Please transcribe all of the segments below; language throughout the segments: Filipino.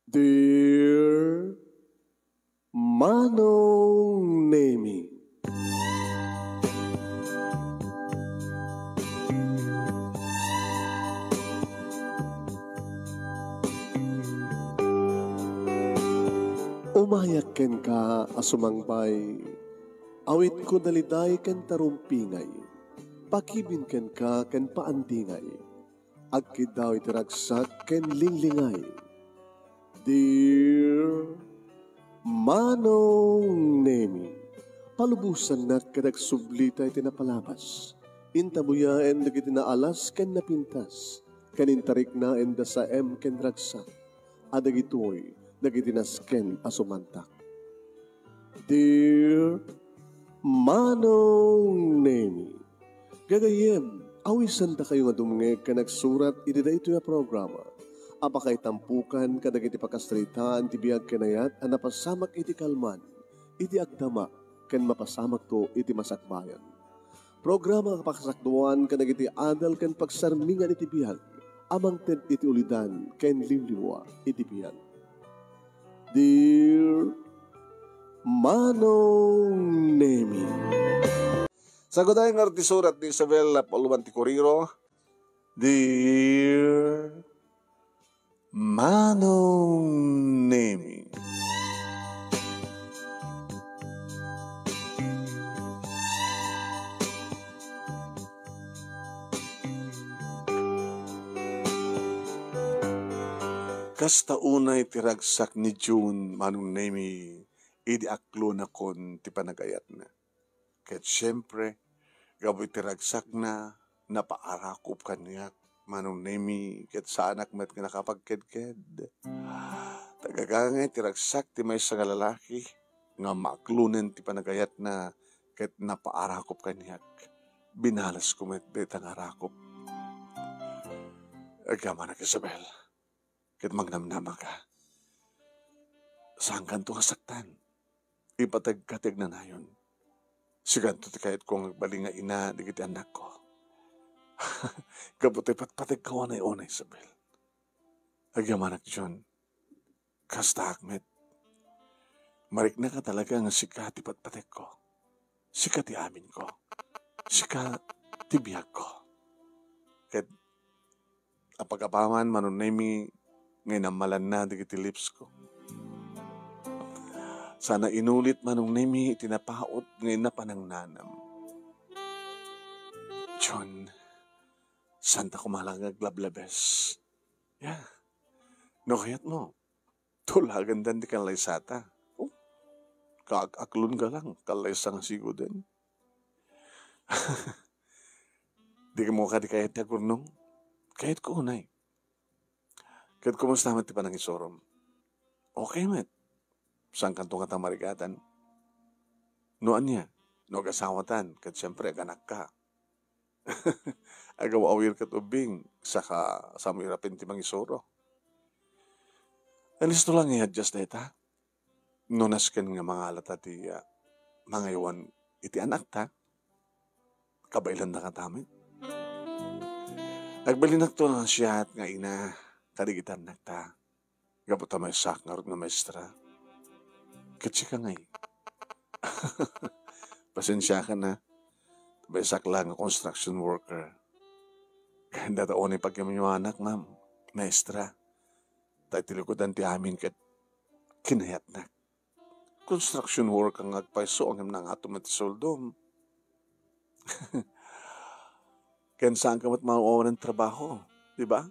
Dear Manong Nemi, umayak ken ka asumangbay, awit ko daliday ken tarumpingay, pakibin ken ka ken paandingay, agkid daw itiragsak ken linglingay. Dear Manong Nemi, palubusan na kadag sublita iti napalabas, intabuyaen dagiti naalas ken napintas, kanintarik na enda sa ken ragsak, adagitoy dagiti nasken asumantak. Dear Manong Nemi, gagayem, awisan ta kayo nga dumngeg ka nagsurat iti daytoy a programa. Apakay tampukan kadagiti pakastritaan ti biag kenayat a napasamak iti kalman, iti agdama ken mapasamak to iti masakbayan. Programa kapakasakduan kadagiti adal ken pagsarmingan iti biag, amang ted iti ulidan ken limliwa iti biag. Dear Manong Nemi, Sagudahin nga ti surat ni Isabel Pauluan ti Coriro. Dear Manong Nemi, kasta unay ti ragsak ni June Manong Nemi, idi aklo na kon ti panagayat na. Ket syempre, gabo iti ragsak na napaarakop kaniyak Manong Nemi, ket sa anak met nga nakapagkedked. Tagagangay ti ragsak ti may nga lalaki, nga maaklunen ti panagayat na, ket napaarakop kaniyak. Binalas ko met betang arakop. Agyaman na Isabel, ket magnamnama ka. Saan kanto kasaktan? Ipatagkatig na nayon. Siganto ti kahit kong bali nga ina, digiti anak ko. Kabuti patpatig ka wanay-unay, Isabel. Agyamanak John, kasta Ahmed, marik na ka talaga nga sika ti patpatig ko. Sika ti amin ko. Sika ti biyag ko. Ket apagapaman Manong Nemi, ngay namalan na digiti lips ko. Sana inulit Manong Nemi, itinapaot ngay na panangnanam. John, santa kumalangag lablabes. Yeah. No kayat mo. Tulagan dan di kalaysata. Oh, kaag-aklon ka lang. Kalaysang sigo din. Di ka mo ka di kayat ya gurnong. Kahit ko unay. Kahit kumusta man ti panang isorom. Okay met. Saan kanto nga tamarigatan? Noan niya. No kasawatan. Kahit siyempre ganak ka. Agaw awir kat ubing. Saka samirapin ti mangisoro. Alisto lang i-adjust na ita. Nunas kan nga mga alata ti mga iwan iti anak ta. Kabailan na katamit. Nagbalinak to lang siya at nga ina. Kadigitan na ta. Gabuta may sak nga na maestra. Katsi ka ngay. Pasensya ka na. Besak lang construction worker. Kanda taon ay pagkaminyo anak, ma'am. Maestra. Tayo tilikudan ti amin kat kinayat na. Construction work ang agpaiso ang nang ato matisoldom. Ken saan ka mat mauawan ng trabaho? Diba?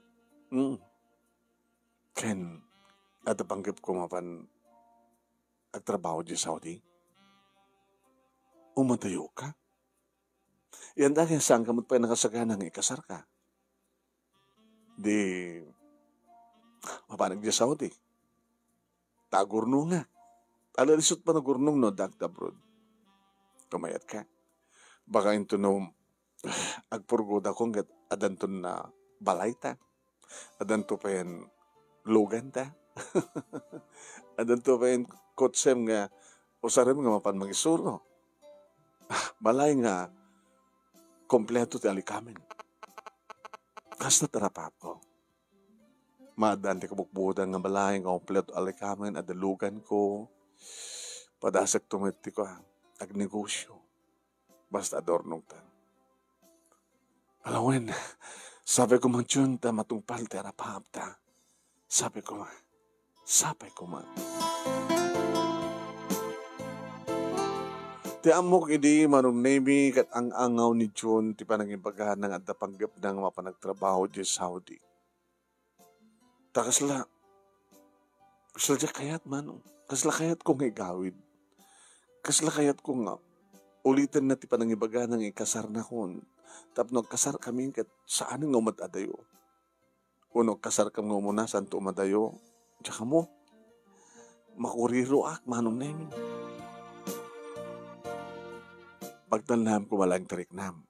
Ken, at panggap ko mapan agtrabaho di Saudi. Umatayo ka? Yan dahil saan ka mat pa nakasaganang ikasar ka? Di mapanag di Saudi. Tagurno nga. Alalisot pa na gurnong no dagtabrod. Kamayat ka. Baka into no agpurgoda kong adanton na balay ta. Adanto pa yan lugan ta. Adanto pa yan kotsem nga usarim nga mapan mangisuro. Balay nga kompleto ti alikamen. Kas na tarapap ko. Madante kabukbudan nga balay nga kompleto alikaman adalugan ko. Padasak tumiti ko ag negosyo. Basta adornong ta. Alawen, sabi ko man dyan ta matungpal ta rapahap ta. Sabi ko man. Ti amok idi manong nemi kat ang angaw ni June ti panangibagahan ng adda panggap ng mapanagtrabaho di Saudi. Kasla dya kayat manong. Kasla kayat kong igawid. Kasla kayat kong ulitin na ti panangibaga ng ikasar na kon. Tapno kasar kami kat saan nga umadayo. Uno kasar kami nga muna saan to umadayo. Tsaka mo, makuriro manong namin. Pagtanam ko walang tariknam.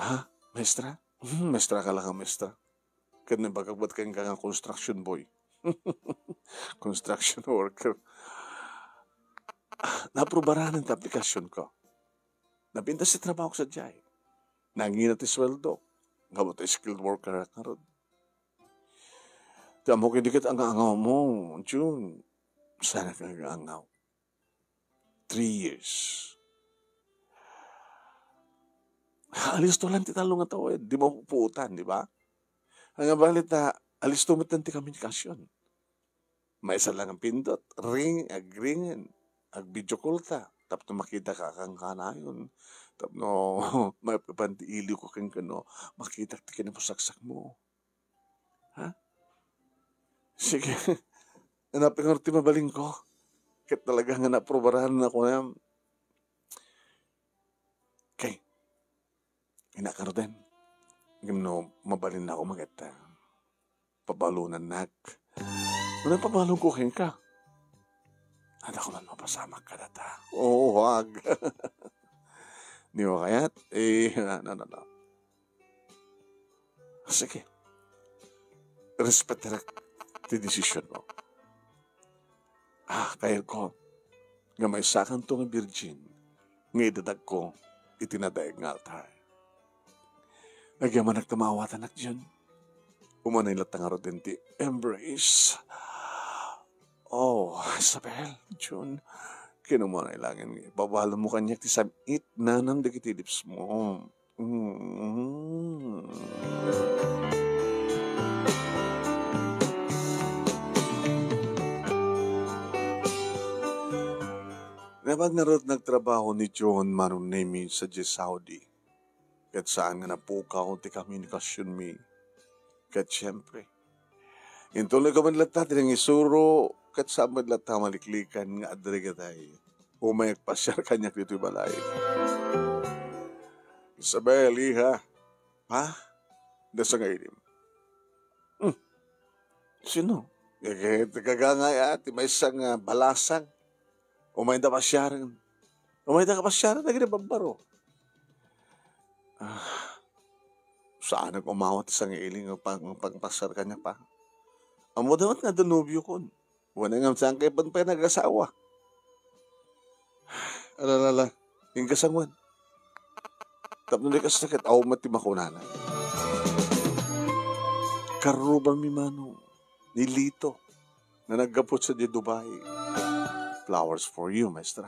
Ha? Mestra? Mestra ka lang ang mestra. Kaya bagagbat kang construction boy. Construction worker. Naprobaran ang aplikasyon ko. Napinta si trabaho ko sa jay. Nangina ti sweldo. Gamot ay skilled worker at naroon. Tiyan mo kindikit ang angaw mo, June. Sana kang angaw. 3 years. Alis to lang ti talong nga tawid. Di mo pupuutan, di ba? Ang balita, alis to ti komunikasyon. May isa lang ang pindot. Ringin. Ag video call ta. Tapno makita ka kang kanayon. Tapno may papantiili ko kang kano. Makita ti kinapusaksak mo. Ha? Sige. Hanapin ko ti mabaling ko. Kaya talaga nga naprobaran na ko na. Okay. Inakaro din. Gano, mabalin na ako magata. Pabalunan nak. Wala pabalong ko ka. At ako man mapasamak ka data. Oo, wag. Di mo kayat? No. Sige. Respect na ti decision mo. Kaya ko. Nga may sakan to nga virgin. Nga idadag ko. Itinadayag nga altar. Nagyaman nagtamawatan nak dyan. Umanay latang din ti embrace. Oh, Isabel, June. Kinumanay langin. Babalo mo kanya ti samit na nang dagiti lips mo. Napag narot nagtrabaho ni John manong name sa Saudi. Kat saan nga napukaw ti komunikasyon mi. Kat siyempre. Intuloy ka man lata, tinang isuro, kat saan man lata maliklikan nga adregatay. Umayak pasyar kanyak dito'y balay. Isabel, iha. Ha? Dasa nga ilim. Sino? Kagangay ati, may isang balasang. Umay da pasyaran. Umay da kapasyaran, lagi na bambaro. Saan nag-umawat isang iling pagpasar kanya pa? Amo daw nga danubyo ko. Wala nga saan kayo pa nag-asawa. Alala, yung kasangwan. Tapos na kasakit, aw mati makunana. Karubang mi mano, ni Lito, na naggapot sa di Dubai. Flowers for you, maestra.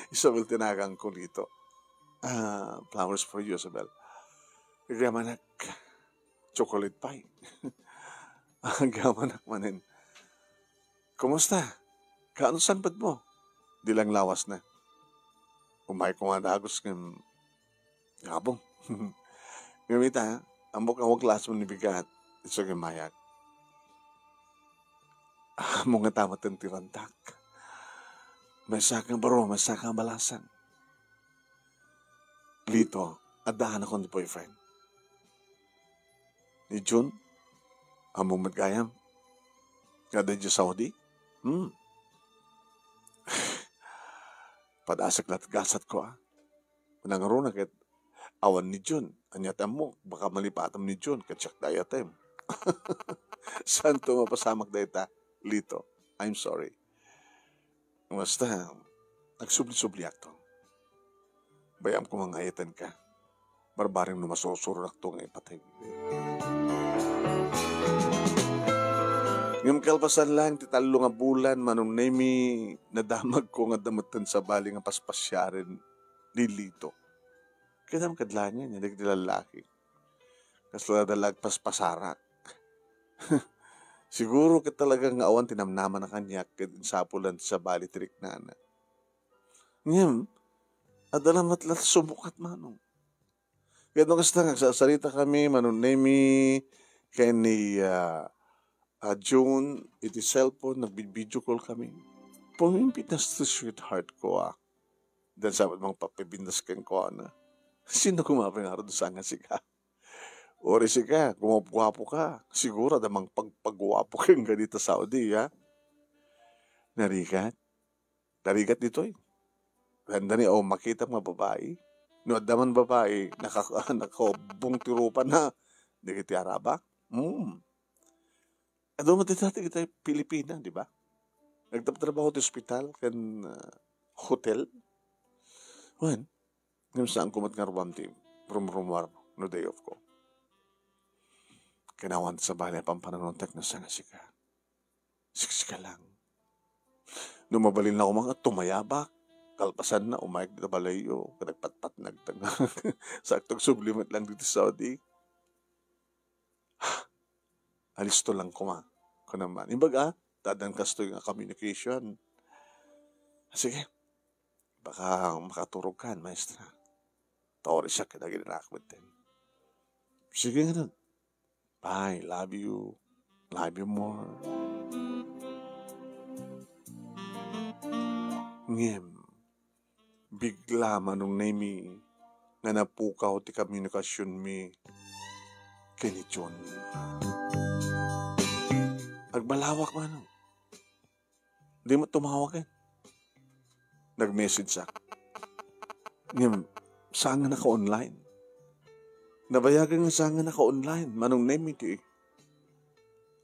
Isabel tinagang ko Lito. Flowers for you, Isabel. Gamanak, chocolate pie. Gamanak manin. Kumusta? Kaano sanpad mo? Di lang lawas na. Umay ko nga dagos ng gabong. Gamita, ambok ang waklas mo ni bigat. Ito yung mayak. Mga tamat ang tirantak. Masakang baro, masakang balasan. Lito, adahan ako ni boyfriend. Ni June, among magayam. Kada di Saudi? Padasak lat gasat ko Manangaro na kat awan ni June. Anyatan mo, baka malipatam ni June. Katsak dayatem. Saan to mapasamak dayta? Lito, I'm sorry. Basta, nagsubli-subliak to. Bayam ko mangayatan ka. Barbaring numasusuro na ito ng ipatay. Ngam kalpasan lang, ti talo nga bulan, manong nemi, nadamag ko nga damatan sa bali nga paspasyaren, lilito. Kaya naman kadlanya niya, di lalaki. Kasla dalag paspasarak. Siguro ka talagang awan tinamnaman na kanya, kaya sapulan sa bali tirik na na. Ngayon, adalamat lang sumukat manong. Kaya nung kasta nagsasarita kami, manong nemi, kaya ni June, iti cellphone, nag-video call kami. Pumimpit na sa sweetheart ko Dahil sabi mong papibindas kang ko na. Sino kumapinaro sa nga sika? Ori sika, gumapwapo ka. Siguro damang pagpagwapo kang ganito sa Saudi, ha? Narigat? Narigat dito eh. Ganda ni, makita mga babae. No, daman babae, nakabong tirupan na. Di kiti araba? Ado matitati kita Pilipina, di ba? Nagtatrabaho sa ospital, kan hotel. Wan, ngayon saan kumat nga ruwam team, rumrumwar, no day off ko. Kinawan sa bali, pampananontak na sa nga sika. Siksika lang. Numabalin na ako mga tumayabak, kalpasan na, umayag na balayo, kanagpatpat nagtang. Saktong sublimat lang dito sa Saudi. Alisto lang ko naman. Imbaga, dadang kasto yung communication. Sige, baka makaturog ka, maestra. Taori siya ka na ginanakot din. Sige nga nun. Bye, love you. Love you more. Ngem, bigla manong nami nga napukaw ti komunikasyon mi kini John. Agbalawak manong. Di mo tumawag eh. Nag-message sa ngem, saan nga naka-online? Nabayagan nga saan nga naka-online. Manong name iti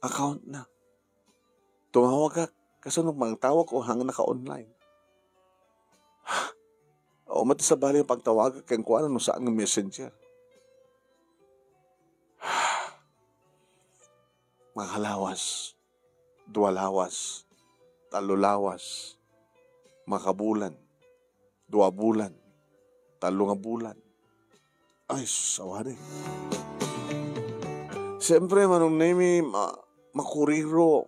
account na. Tumawag ka. Kasi nung magtawag ko hang naka-online. O mati sa bali yung pagtawag kaya kung ano saan ng messenger. Makalawas. Dualawas. Talulawas. Makabulan, 2 bulan, 3 nga bulan. Ay, sawari. Siyempre, manong nemi, makuriro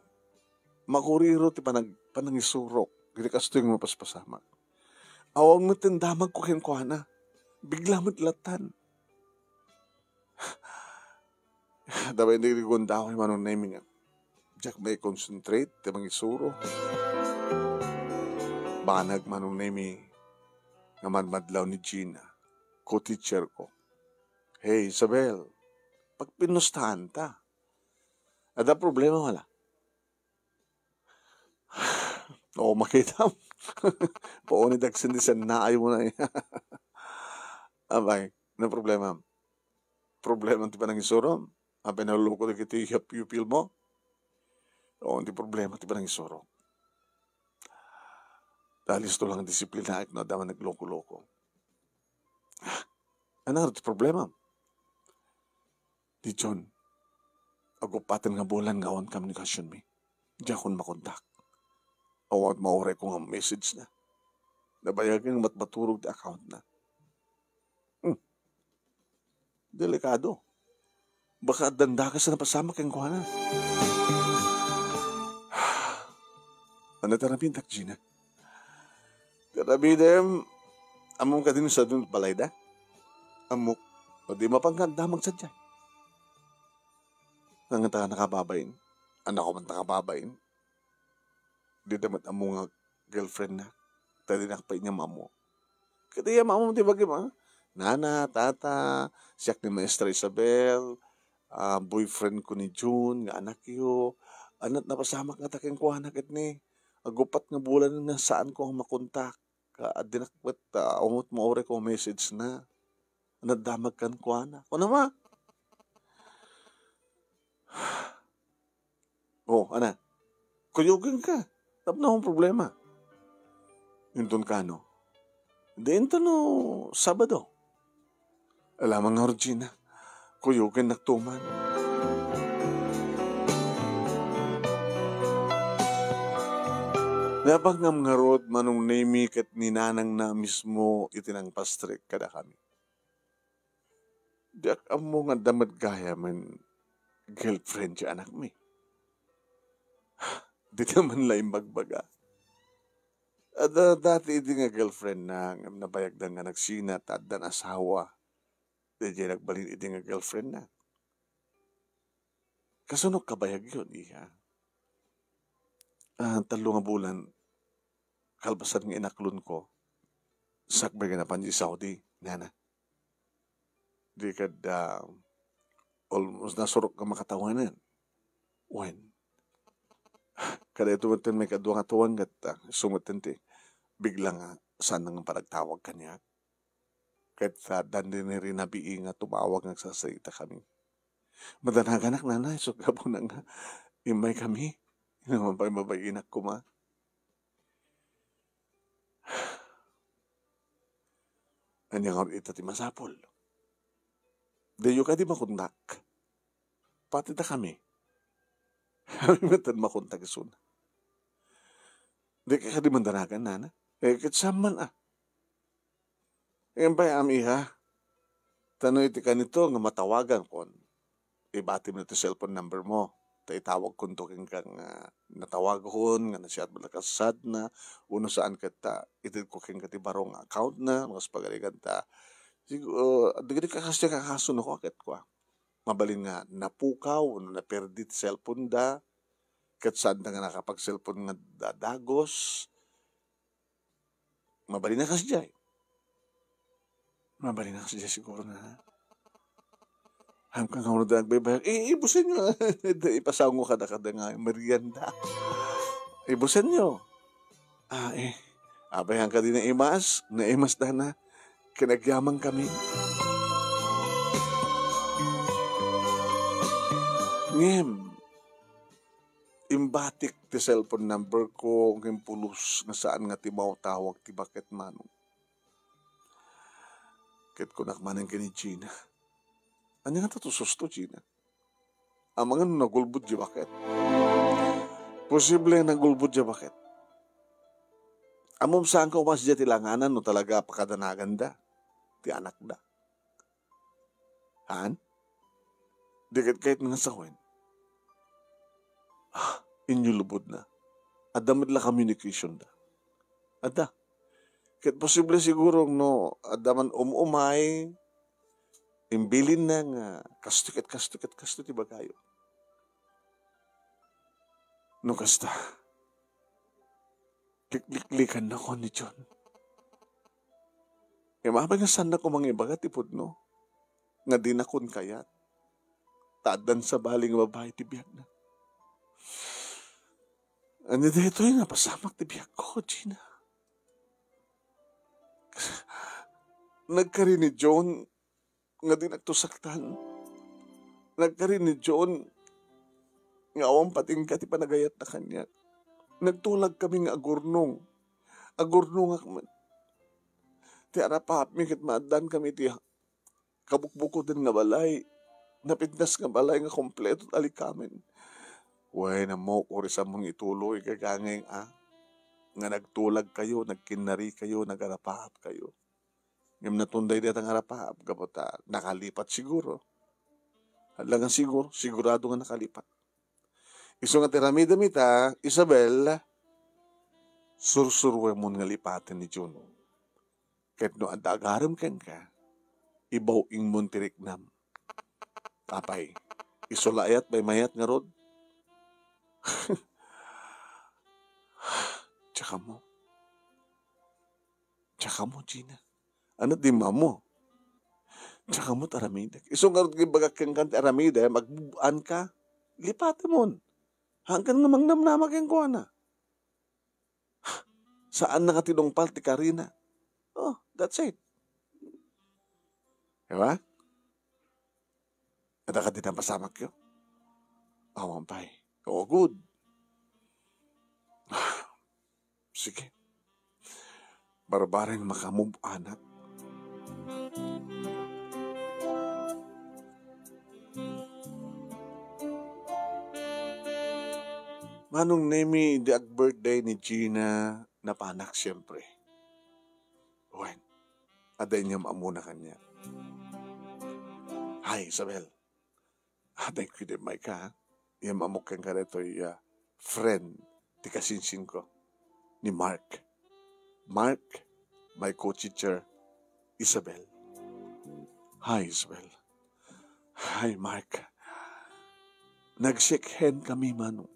ti panangisurok. Gini kasto yung mapaspasama. Awang mo tindamag ko kinkwana. Bigla mo't latan. Dabay hindi ko manong nemi nga. Diyak may concentrate, ti mangisuro. Banag manong nemi nga madmadlaw ni Gina, co-teacher ko. Hey, Isabel, pag pinustahan ta, ada problema wala? Oo, makita mo. Pauni dagsin di sa naay mo na. Abay, na problema? Problema ti pa nang isuro? Abay, naluloko na kiti pupil mo? Oo, hindi problema ti pa nang isuro. Dahil ito lang ang disiplina na daman nagloko-loko. Ano ito problema? Di John, agupatan nga bulan nga awan komunikasyon mi. Di akong makontak. Awat maure ko nga message na. Nabayagan nga matmaturog di account na. Delikado. Baka danda ka sa napasama kang kuhanan. Ano tarapintak, Gina? Karabidem, among ka din sa dun palayda. Amok, o di mapangganda magsadya. Nangata nakababayin. Anak ko man nakababayin. Di damat among girlfriend na. Tadi nakapay niya mamo. Kaya mamo, di ba gima? Nana, tata, siyak ni Maestra Isabel, boyfriend ko ni June, nga anak yo. Anat napasamak nga taking ko anak ni. Agupat nga bulan na saan ko ang makontak. Dinakwet, umot mo ore ko message na. Nadamag kan ko na. O naman. Ana. Kuyugin ka. Tap na akong problema. Yun ka, no? Dito no, Sabado. Alamang nga, Regina. Kuyugin nagtuman. Dabang ngam ngarod manong name ket ninanang na mismo itinang pastrik kada kami. Diak amo nga damat gaya man girlfriend siya anak mi. Di naman laing magbaga. At dati di nga girlfriend na nabayag na nga nagsinat at dan asawa. Di nagbalin idi nga girlfriend na. Kasunok kabayag yun, iha. Talo nga bulan, kalbasan nga inaklon ko, sakbay nga na panji Saudi, nana. Di kad almost nasurok ka makatawanan. When? Kada ito matin may kadwa nga tuwang gat sumatin ti, biglang saan nang paragtawag kanya. Kahit dan din rin nabii nga tumawag nga sasayita kami. Madanaganak nanay, so gabo na nga, imay kami. Naman pa mabayinak ko ma. Anyang ito ti masapol. Dayo ka di makuntak. Pati ta kami. Kami matan makuntak isun. Di ka di mandanagan, nana. Kitsaman Ngayon ba am iha? Tanoy ti ka nito nga matawagan kon. Ibati mo ito cellphone number mo. Itawag kung to kang natawag kon, nga nasiyat balakasad na, uno saan kita, itid ko kang katibarong account na, mas pagaligan ta. Siguro, digdi ka kasi kakasuno ko akit ko. Mabalin nga, napukaw, naperdit cellphone da, kat saan na nga nakapag-cellphone nga dadagos. Mabalin na kasi dyan. Mabalin na kasi dyan siguro na, hanggang ako na nagbaybayag, ibusin nyo. Ipasango ka na nga, merienda. Ibusin nyo. Abayhan ka din na imas na kinagyaman kami. Ngem, imbatik ti cellphone number ko, ngem pulos na saan nga timaw tawag ti bakit manong. Ket ko nakmanan ka ni Gina. Ano nga tatusos to, Gina? Ang mga nagulbud di bakit? Posible nagulbud di bakit? Amom saan ka umas di tilanganan no talaga pakadanagan da? Ti anak da. Han? Dikit kahit nga sawin. Inyo lubod na. Adamid la communication da. Ada. Kahit posible siguro no, adaman umay, imbilin na nga kastukit iba kayo. No kasta, kliklikan na ko ni John. Mabay nga saan na ko mga ibagat ipod no, nga dinakon kayat, tadan sa baling babae tibiyag na. Ano dito yung napasamak tibiyag ko, Gina. Nagkarin ni John, nga di nagtusaktan. Nagkarin ni John, nga awang pating ka, ti panagayat na kanya. Nagtulag kami nga agurnong. Agurnong akman. Ti arapap, mikit maadan kami ti kabukbuko din nga balay. Napintas nga balay nga kompleto alikamin. Way na mo, orisa mong ituloy kagangeng nga nagtulag kayo, nagkinari kayo, nagarapahap kayo. Ngam natunday dito ang harapahap, kapota, nakalipat siguro. Halangan sigurado nga nakalipat. Iso nga tiramida mita, Isabel, sursurwe mo nga lipatin ni June. Kahit no adagaram ken ka, ibaw ing muntiriknam. Tapay, isulayat bay mayat nga rod. Tsaka mo, Gina. Ano di mo? Tsaka mo taramida. Isong nga bagak kang kanti aramida, magbubuan ka, lipatin mo. Hanggang namang namnamag yung kuha na. Saan nakatinong palti Karina? Oh, that's it. Diba? Ada ka din ang pasamak yun. Awampay. Oh, good. Sige. Barbareng makamove anak. Manong Nemi, di ag birthday ni Gina na panak siyempre. Wen, aday niya maamuna kanya. Hi, Isabel. Aday ko di may ka, ha? Yung mamukang ka rito friend, ti kasinsin ko, ni Mark. Mark, my co-teacher, Isabel. Hi, Isabel. Hi, Mark. Nag-shake hand kami, Manong.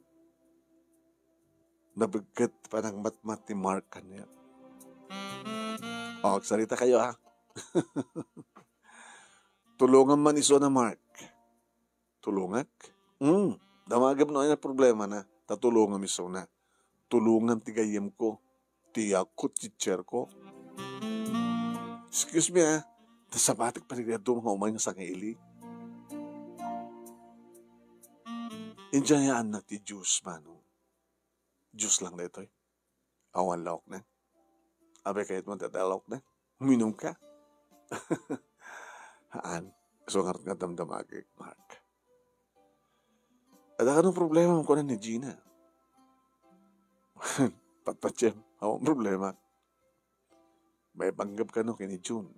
Nabigat pa ng matmat ni Mark kanya. O, salita kayo, ha? Tulungan man iso na, Mark. Tulungak? Damagam na yung problema na. Tatulungan iso na. Tulungan tigayim ko. Tiya ko, teacher ko. Excuse me, ha? Tasabatik pa rin mga umay nga sa ngaili. Injayaan na ti juice, Manong. Juice lang na ito, eh. Awan laok na. Abe kahit mo tatalok na. Uminom ka. Haan. So nga nga damdamagig, Mark. At anong problema mo ko na ni Gina? Patpatsem. Awang problema. May banggap ka no kini June.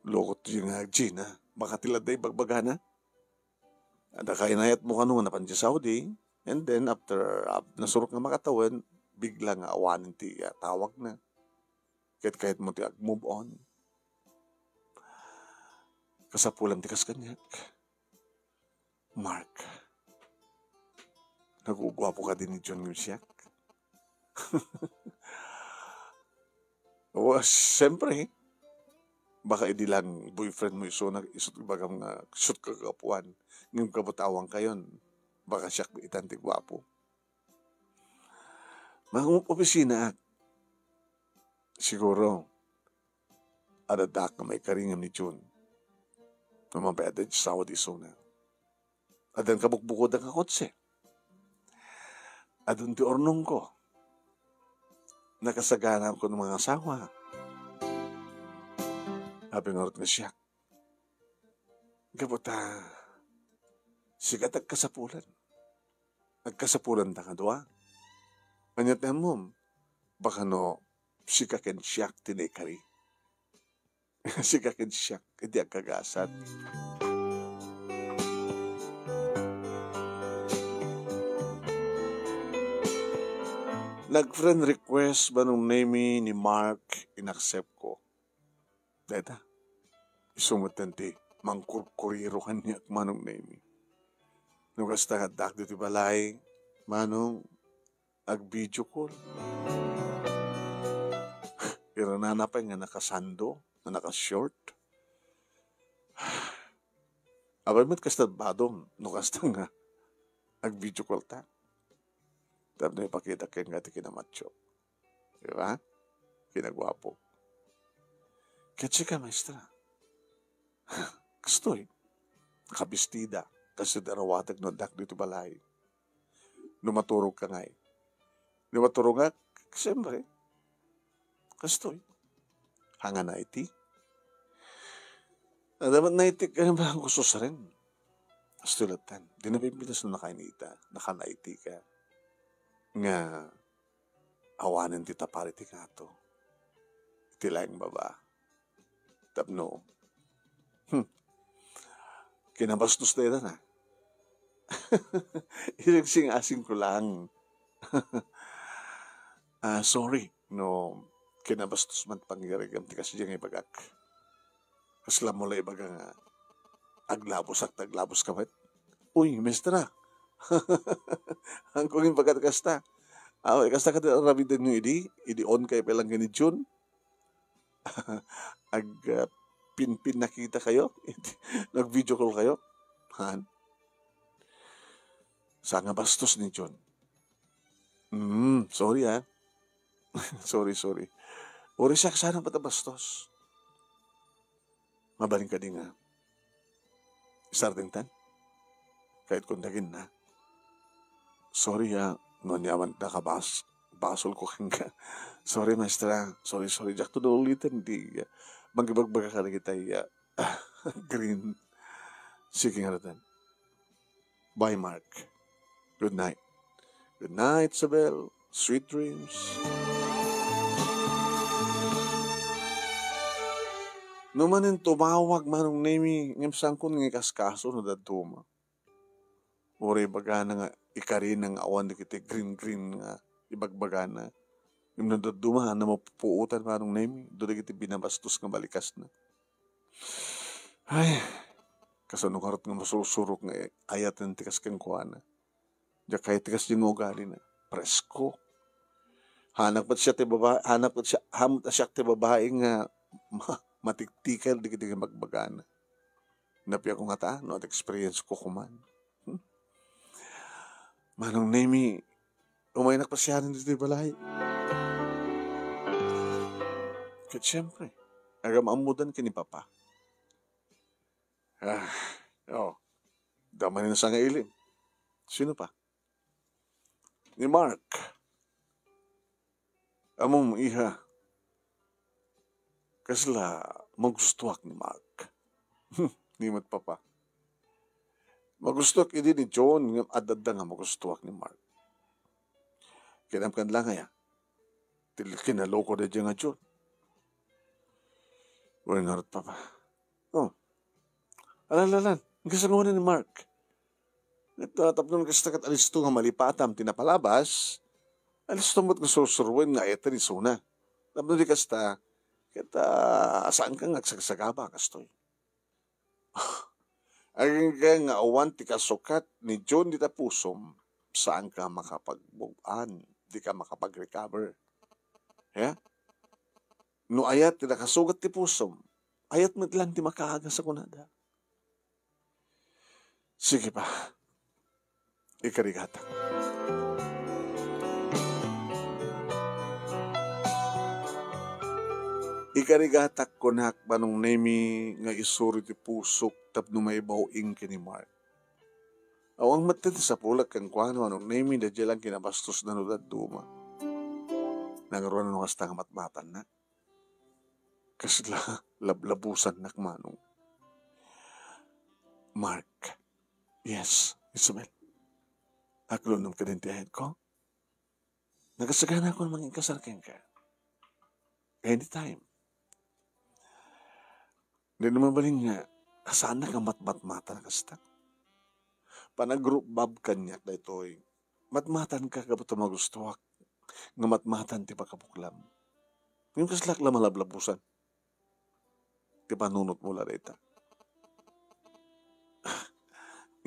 Lokot yung Gina. Baka tilad na ibagbagana. At kainayat mo ka nung napan sa Saudi. And then after nasurok nga makatawan, bigla nga awanin ti tawag na. Kahit mo ti move on. Kasapulan ti kas kanyak. Mark. Nagugwapo ka din ni John Musiak. O, siyempre, baka hindi lang boyfriend mo iso isot bagang shoot kagapuan. Ngayong kabutawang kayon, baka siya itanti gwapo. Mga opisina siguro, adadak na may karingam ni June. Namabeda sa Saudi Sona. Adan kabukbukod ang kakotse. Adun ti ornong ko. Nakasagana ko ng mga asawa. Habi nga nga siya. Kabuta, sigat agkasapulan. Agkasapulan da ka doa. Anyatan mo, baka no, sikakin siyak tinekari. Sikakin siyak, hindi agkagasad. Nag-friend request ba nung name ni Mark, inaccept ko. Deta, isumutanti, mangkurkuriro kanya at manong name. Nugas tangadak dito balay, manong, ag-video call. Pero nanapay nga nakasando, na nakashort. Abay mo't kastad badom, nugas nga, ag-video call ta. Tapos na ipakita kayo nga iti kinamacho. Diba? Kinagwapo. Kaya ka, maestra. Kastoy. Nakabistida. Kasi darawatag no dak dito balay. Numaturog ka nga eh. Numaturog nga, siyempre. Kastoy. Hanga na iti. Dapat na iti ka ba ang gusto sa rin? Kastoy latan. Di na pimitas na nakainita. Nakanaiti ka. Nga awanan ti tapari ti kato. Iti laing baba. Tapno. Kinabastos na na. Ilagsing-asing ko lang. Sorry. No, kinabastos man pangyarigam ti kasi diyang ibagak. Kaslam mo lang ibagang aglabos at taglabos kamat. Uy, mestra. Ang kongin pagkatakasta. Kasta ka din rabidan nyo idi on kayo pelang ganit yun. Pinpin nakita kayo. Nag-video call kayo. Han? Sanga bastos ni John. Sorry ha. sorry. Uri siya kasana patabastos. Mabaling ka din nga. Isarding tan. Kahit kundagin na. Sorry ha, nonyaman basol ko ka. Sorry, maestra. Sorry, Jack to the ulitin. Di, magibagbaga ka na kita, green. Sige nga natin. Bye, Mark. Good night. Good night, Isabel. Sweet dreams. Numanin tumawag manong nemi ngem sangkun ngi kaskaso no daduma. Ore baga na nga ikarin ng awan di kiti green nga ibagbaga na. Yung nadaduma na mapupuutan manong nemi do di kiti binabastos nga balikas na. Ay, kasanukarot nga masusurok nga ayat ng tikas kang kuwana. Diya kaya tikas yung ugali na. Presko. Hanap at siya ti babae nga matiktikal di kiti magbagana. Napia ko nga ta, no, at experience ko kuman. Manong nemi, umaynak pa siya rin dito balay. Kaya siyempre, agam amudan kini papa. Dama na sa nga ilim. Sino pa? Ni Mark. Among iha. Kasla magustuak ni Mark. Ni mat papa. Magustuak idi ni John ng adada nga magustuak ni Mark. Kinamkan lang ya. Kinaloko na dyan nga John. Wala narot papa. Alalan. Ang kasangunan ni Mark. Tapos kastakat alis ito nga malipatam tinapalabas. Alis ito mo't nasusurwin nga eto ni Suna. Tapos di kasta saan ka nga sagsagaba kastoy. Aging ka nga awan ti kasukat ni John di tapusom, saan ka makapagbugan, di ka makapag-recover. Yeah? No ayat ti nakasugat ti pusom, ayat mo lang ti makaaga sa kunada. Sige pa, ikarigata. Ikarigatak ko na manong nemi nga isuri ti pusok tapno may bawing kini Mark. Awang matati sa pulak kang kwano manong nemi na dyalang kinabastos na nudad duma. Nagaroon na kasta nga matmatan na. Kasla lablabusan na manong. Mark. Yes, Isabel. Aklon ng kadintihan ko. Nagasagana ako ng mga kasarking ka. Anytime. Hindi naman baling nga, saan na ka matmata na kasta? Panag-group bab kanyak na ito'y, matmatan ka kapag magustuwak, nga matmatan ti pakapuklam. Yung kaslak lang malablabusan. Ti panunot mo larita.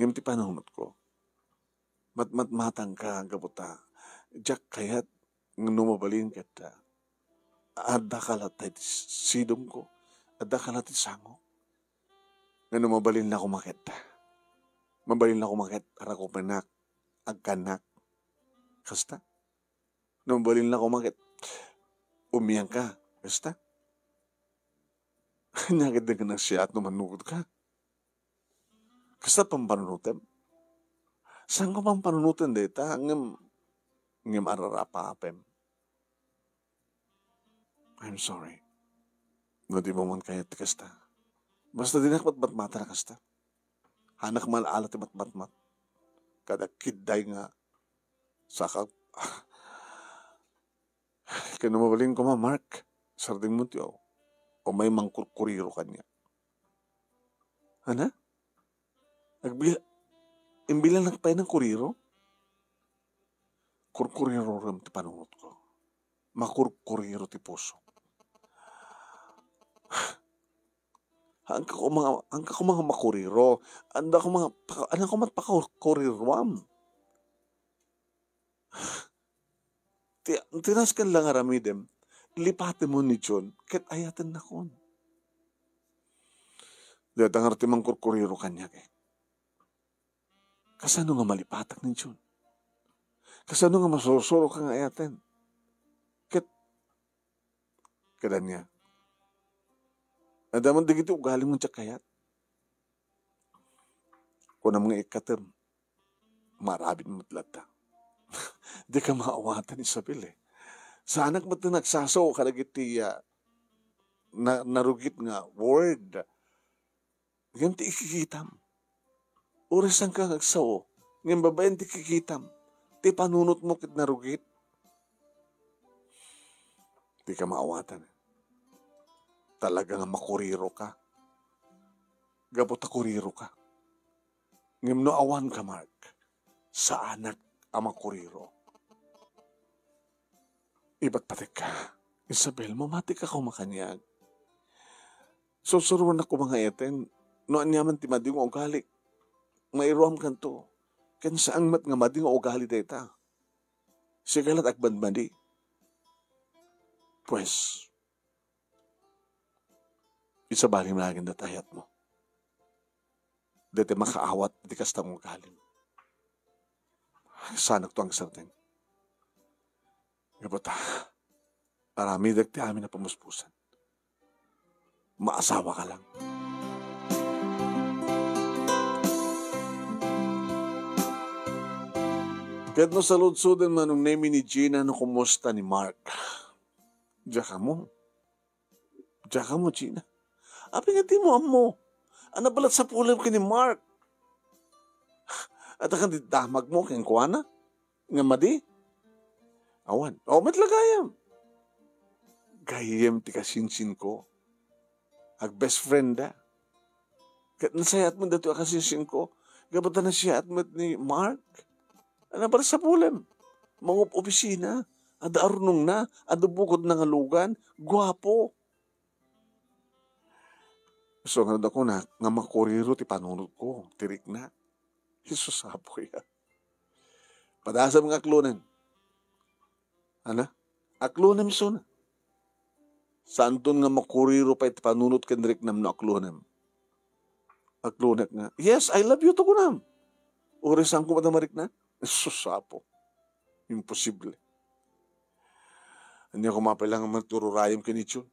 Ngayon ti panunot ko, matmatan ka kaputa, jak kayat, nga numabalin kita, ada kalat tayo sidong ko, ada kalat isango. Nga mabalin na kumakit. Mabalin na kumakit para kumanak, agkanak. Kasta? Mabalin na kumakit, umiyang ka. Kasta? Nakit na ka na siya at numanugod ka. Kasta pang panunutan? Saan ko pang panunutan dita? Ngam ararapa-apem. I'm sorry. No di mo man kaya ti kasta. Basta din matmata na kasta. Hanak man alat ti matmatmat. Kada kiday nga sakag. Kaya mabalin ko Mark. Sarding mo tiyo. O may mangkurkuriro kanya. Hana? Imbilan nagpay ng kuriro? Kurkuriro rin ti panungot ko. Makurkuriro ti puso. Angka ko mga makuriro. Anda ko matpakuriruam. Tinaskan lang aramidem. Lipate mo ni John. Ket ayatan na kon. Dahil ang arti mang kurkuriro kanya kay. Kasano nga malipatak ni John? Kasano nga masusuro kang ayatan? Ket niya. Adaman digiti ugaling mong tsakayat. Kung na mga ikatem, marabin mo't lata. Di ka maawatan Isabel eh. Sa anak mo ito nagsasaw ka nagiti narugit nga word. Ngayon ti ikikitam. Orasan ka nagsaw. Ngayon babayan ti kikitam. Ti panunot mo kit narugit. Di ka maawatan. Talagang makuriro ka. Gabot kuriro ka. Ngayon no awan ka, Mark. Sa anak ang makuriro. Iba't patik ka. Isabel, mamati ka kumakanyag. Susuruan ako mga eten. No anyaman ti mading ugali. Mairuam kanto. Kan saang mat nga mading ugali deta. Sigalat akban madi. Pues, isabali malagin na tayat mo. Dete makaawat, di kastang ugali. Sanak to ang sarteng. Gabata, marami dagti amin na pamuspusan. Maasawa ka lang. Kahit no salud-sudan manong name ni Gina no kumusta ni Mark. Diya ka mo, Gina. Abi nga di mo, amo. Ano balat sa pulam ka ni Mark? At akan damag mo keng kuwana? Nga madi? Awan. O, matlagayam. Gayem ti kasinsin ko. Ag best friend da. Kahit nasayat mo dato akasinsin ko, gabata na siya at ni Mark. Ano ba sa pulam? Mga opisina. Ada arunong na. Ada bukod na ngalugan. Gwapo. So nga ako na, nga makuriro ti panunod ko. Tirik na. Jesus hapo ya. Padasa mga aklunan. Ano? Aklunan miso na. Saan doon nga makuriro pa iti panunod kendrik nam na aklunan? Aklunan nga. Yes, I love you to ko nam. Urisan ko matamarik na. Jesus hapo. Imposible. Hindi ako mapalang magtururayam kinitsyon.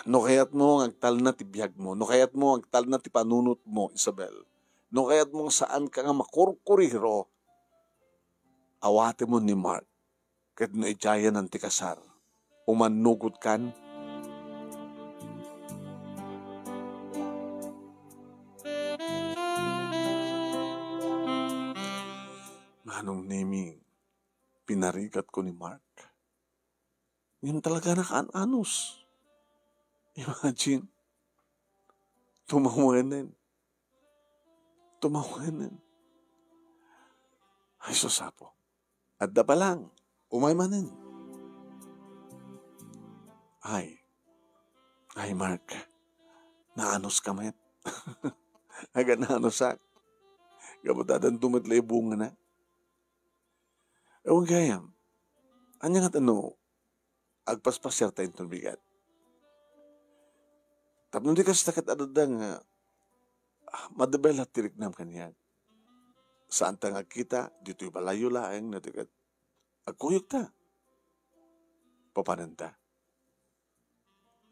No kayat mo ang agtal na ti biyag mo. No kayat mo ang agtal na ti panunot mo, Isabel. No kayat mo saan ka nga makurkuriro. Awate mo ni Mark. Kahit no ijayan ang ti kasar. Umanugot kan. Manong naming pinarigat ko ni Mark. Yan talaga nakaan-anos. Imagine. Tumawanan. Ay, susapo. At da pa lang, umaymanin. Ay, Mark, naanos ka met. Aga naanosak. Gabutadan tumatlay bunga na. Ewan gayam. Anya nga agpaspasyar tayo itong bigat. Tapos di ka setakat adadang madabel at tirik nam kanyan. Saan ta nga kita, dito'y balayo laeng na tikat. Agkuyog ta. Papananta.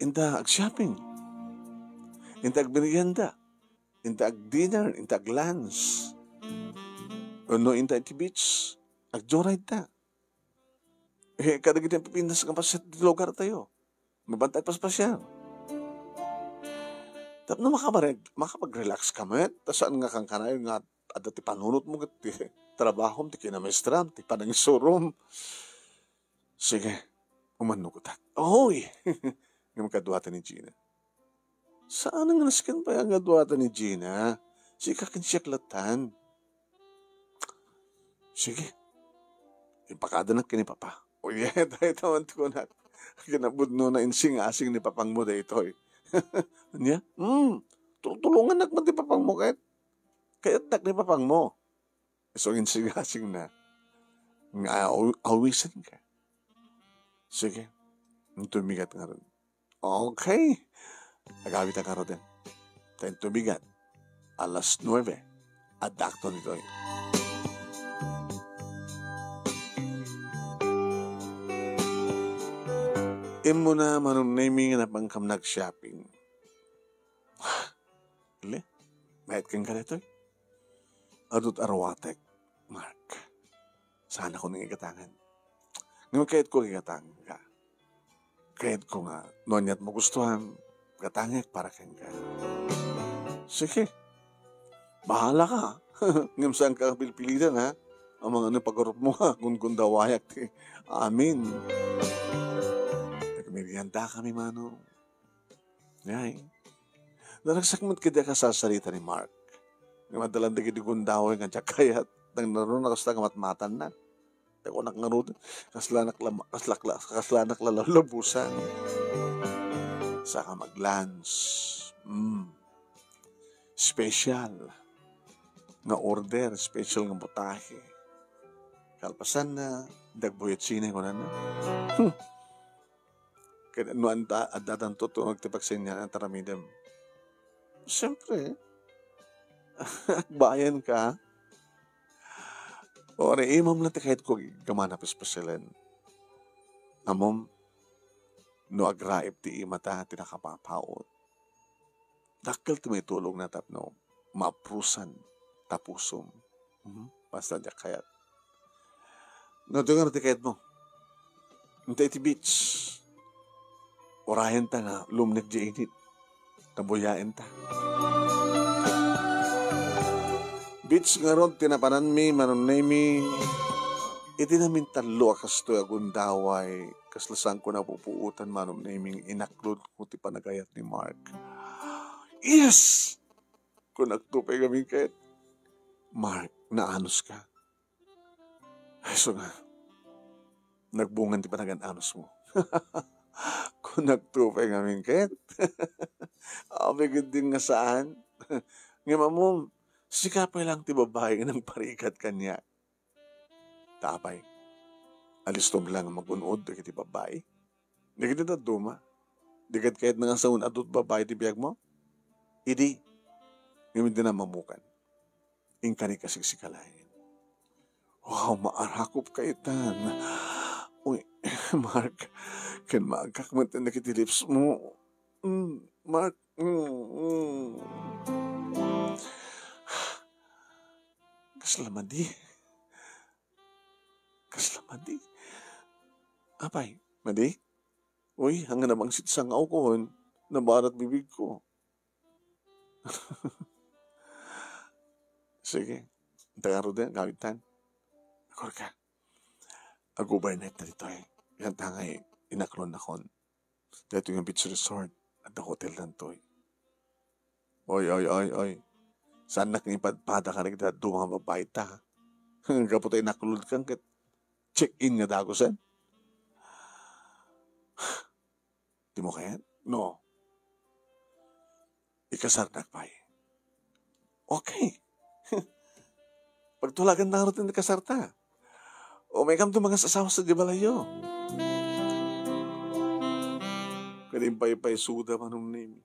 Inta ag-shopping. Inta ag-merienda. Inta ag-dinner. Inta ag-lunch. No, inta iti beach. Ag-joyride ta. Kadagit yung pipindas ka pa sa lugar tayo. Mabantay pa siya. Tapos na makapag-relax ka met. Tapos saan nga kang kanay nga at ti panunot mo ti trabaho ti kinamestram, ti panangisurom. Sige, umanugutak. Oy! Yung kaduwatan ni Gina. Saan ang naskin pa yung kaduwatan ni Gina? Sige, kakinsiyaklatan. Sige. Ipakada na kinipapa. O yeah, tayo tawan ko na. Kinabudno na insing-asing ni papang mo dito eh. Anya? Tulungan nagman ni papang mo kahit nak ni papang mo. So insing-asing na. Nga awisan ka. Sige. Tumigat nga rin. Okay. Agawit ang karo din. Tayo tumigat. 9:00. Adakto nito eh. Imo na manong naming na pangkam nag-shopping. Ile? Mahit kang kalito eh. Adot arwatek, Mark. Sana ko nang ikatangan. Ngayon kahit ko ikatangan ka. Kahit ko nga, noon ya't magustuhan, katangik para kang ka. Sige. Bahala ka. Ngam saan ka pilpilitan ha? Ang mga pag-urop mo ha, kung dawayak. Amin. Nagmerienda kami, mano. Yay. Naragsakmat kita ka sa salita ni Mark. Nga madalang dagi di gundaway nga siya kayat. Nang naroon na kasla kamatmatan na. Tako naroon. Kaslanak lalabusan. Saka mag-lunch. Special. Nga order. Special nga butahe. Kalpasan na. Dagbuyot sinay ko na na. Kaya ano ang dadan to magtipagsin niya ang taramidam. Siyempre, bayan ka. O imam lang kahit ko gamana paspasilan. Amom, no agraib ti imata tinakapapaot. Dakal ti may tulong na tapno, maprusan, tapusom. Basta diya kayat. No, doon nga ti kahit mo. Hintay ti beach. Orayan ta nga, lumnek di init. Nabuyain ta. Beach nga ron, tinapanan mi, manunay mi. Iti namin talo akas to agundaway. Kaslasan ko na pupuutan manunay mi. Inaklod ko ti panagayat ni Mark. Yes! Kung nagtupay kami kahit, Mark, naanos ka. Ay, so nga, nagbungan ti panagan-anos mo. Kung nagtupay kami kahit, abigod din nga saan. Nga mo, sikapay lang ti babae ng parikat kanya. Tapay, alistom lang mag-unod di ti babae. Di kiti na duma. Di kat kahit nga sa unadot babae ti biyag mo. Idi, ngayon din na mamukan. Ingkani kasigsikalayin. Wow, maarakop ka itan. Uy, Mark, kan maagkakmatan na kiti lips mo. Mark, Kaslamadi. Apay, madi? Uy, hanggang namang sitsangaw ko, nabarat bibig ko. Sige, tagaro din, gawitan. Akor ka.Ag-overnight na dito eh. Yan tangay, inaklon na kon. Dito yung beach resort at the hotel lang to eh. Oy. Saan na kang ipadpada ka na kita mga babae ta? Kapot ay naklod kang check-in nga dagosan? Di mo kaya? No. Ikasarnak pa eh. Okay. Pagtulagan na rin kasarta. O may kam to mga sasawa sa dibalayo. Kanimpay-pay suda manong nimi.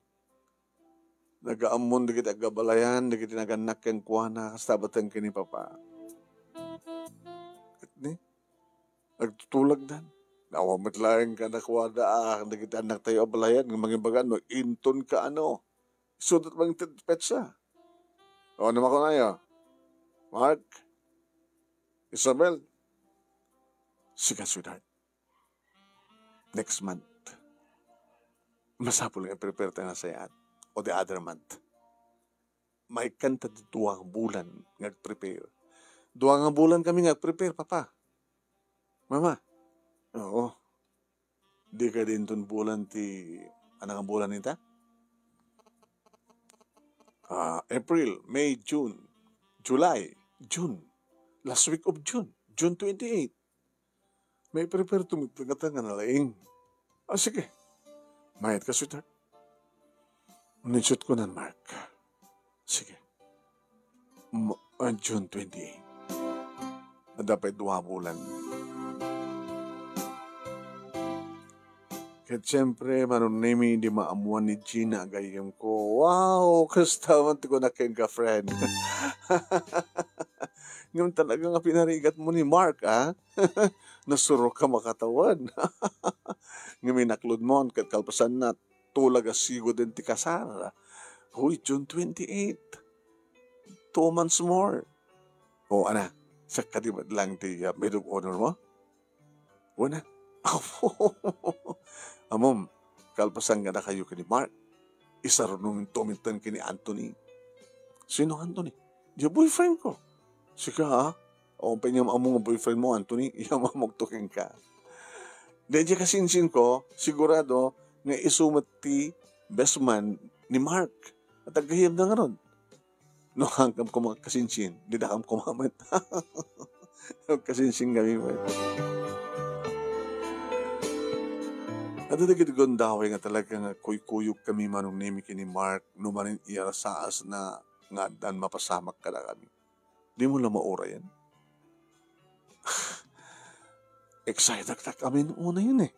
Nagaamon dikit agabalayan, dikit naganak kang kuwana, kastabatan kini papa. Katni, nagtutulag dan. Nawamat lang ka na kuwada, dikit anak tayo abalayan, ng mga bagan, no, inton ka ano. Sudat bang petsa. O, naman ko na yun. Mark, Isabel, sige, sweetheart. Next month, masapul nga prepare tayo na sayat. O the other month. May kanta di 2 bulan ngag-prepare. 2 bulan kami ngag-prepare, papa. Mama. Oo. Di ka din ton bulan ti... Anong bulan nita? April, May, June, July, June. Last week of June. June 28. May prepare tumutagatan nga nalaing. Sige. Mayat ka, sweetheart. Ninshoot ko na, Mark. Sige. June 28. Dapat 2 bulan. Kaya siyempre, manunimi hindi maamuan ni Gina agayam ko. Wow! Kastawan ko na keng ka-friend. Ngayon talaga nga pinarigat mo ni Mark, ha? Nasuro ka makatawan. Ngayon naklod mo, kalpasan na tulag asigo din ti kasara. Huy, June 28. 2 months more. O, ana, sa kadibad lang ti maid of honor mo? Una. Amom, kalpasan nga na kayo kini Mark. Isa rin nung tumintan kini Anthony. Sino Anthony? Di boyfriend ko. Sika ha? O pa niya nga boyfriend mo, Anthony, iya mamagtukin ka. Di kasinsin ko, sigurado, nga isumat ti best man ni Mark. At agahiyam na nga ron. No hanggang ko mga kasinsin, di na kam kumamat. Kasinsin kami mo. At nagigitigon daway nga talaga nga kuy-kuyog kami manong nemi kini Mark, numanin iya saas na nga dan mapasamak ka na kami. Di mo lang maura yan. Excited na kami noong una yun eh.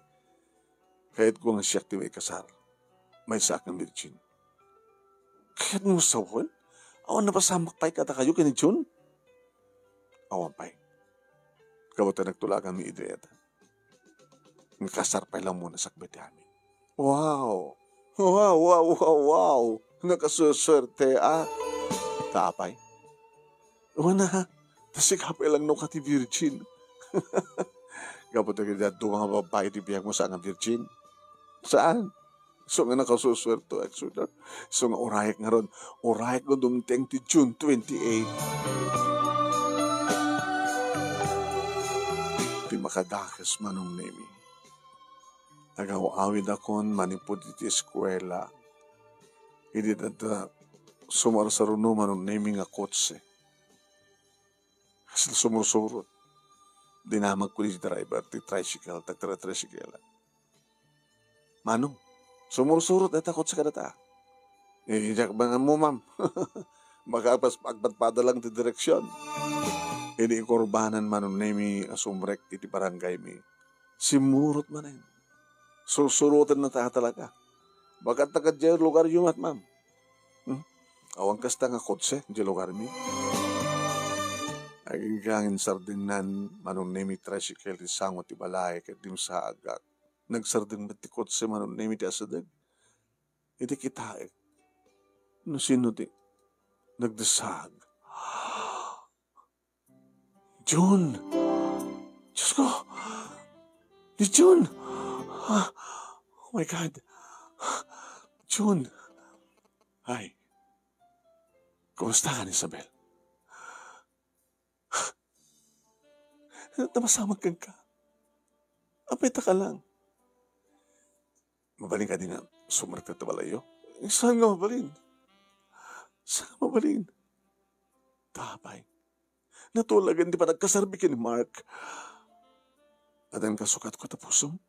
Kahit ko nga siya ti may kasar, may sakang virgin. Kahit mo sawan, awan napasamak pa'y kata kayo kini Jun. Awan pa'y. Kabata nagtulagan mi idreta. Nakasar pa'y lang muna sa kabati amin. Wow! Wow, wow, wow, wow! Nakasuswerte Tapay. Wana ha, tasikapay lang no kati virgin. Kapag nagiging doon mga babae di biyag mo saan ang virgin? Saan? So nga nakasuswerto, actually. So nga orayek nga ron. Orayek nga dumteng ti June 28. Di makadakas manong nemi. Nagawawid akon manipod iti eskwela. Hindi na sumarsaruno manong nemi nga kotse. Kasi sumursurot. Dinamag ko ni driver, ti tricycle, tricycle. Manong, sumursurot na takot sa kanata. Iyak ba nga mo, ma'am? Baka pagpadpada lang ti direksyon. Hindi ikorbanan manong nemi asumrek iti barangay mi. Simurot man yun. Sursurutan na talaga. Baka takad dyan lugar yung at ma'am. Awang kasta nga kotse, dyan lugar mi. Agigangin sardinan, manong nemi tricycle, ti sangot ti balay, kat dim sa agak. Nagsardin ba't ti kotse, manong nemi ti asadag. Iti kita no sino ti nagdasag. June! Diyos ko! Ni June! Oh my God! June! Ay, kumusta ka, Isabel? Namasamag kang ka. Apeta ka lang. Mabaling ka din nga sumarat na tabalayo. Saan nga mabalin? Saan nga mabalin? Tapay. Natulagan di pa nagkasarbi ka ni Mark. At ang kasukat ko tapusong.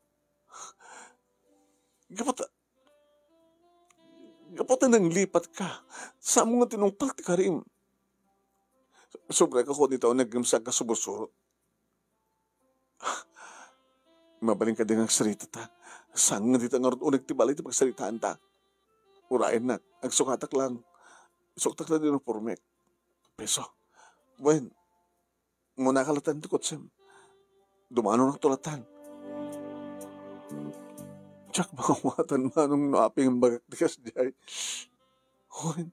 Gapata nang lipat ka. Saan mo nga tinungpal ti Karim? Sobra ka ko dito naggamsag ka subusurot. Mabaling ka din ang sarita ta. Saan nga dito nga unig tibalay ti pagsaritaan ta. Urain na. Ang sukatak lang. Suktak na din ang pormek. Peso. Bueno. Muna kalatan ti kotsem. Dumano ng tulatan. Tsak mga watan manong naaping ang bagak tikas jay. Hoy.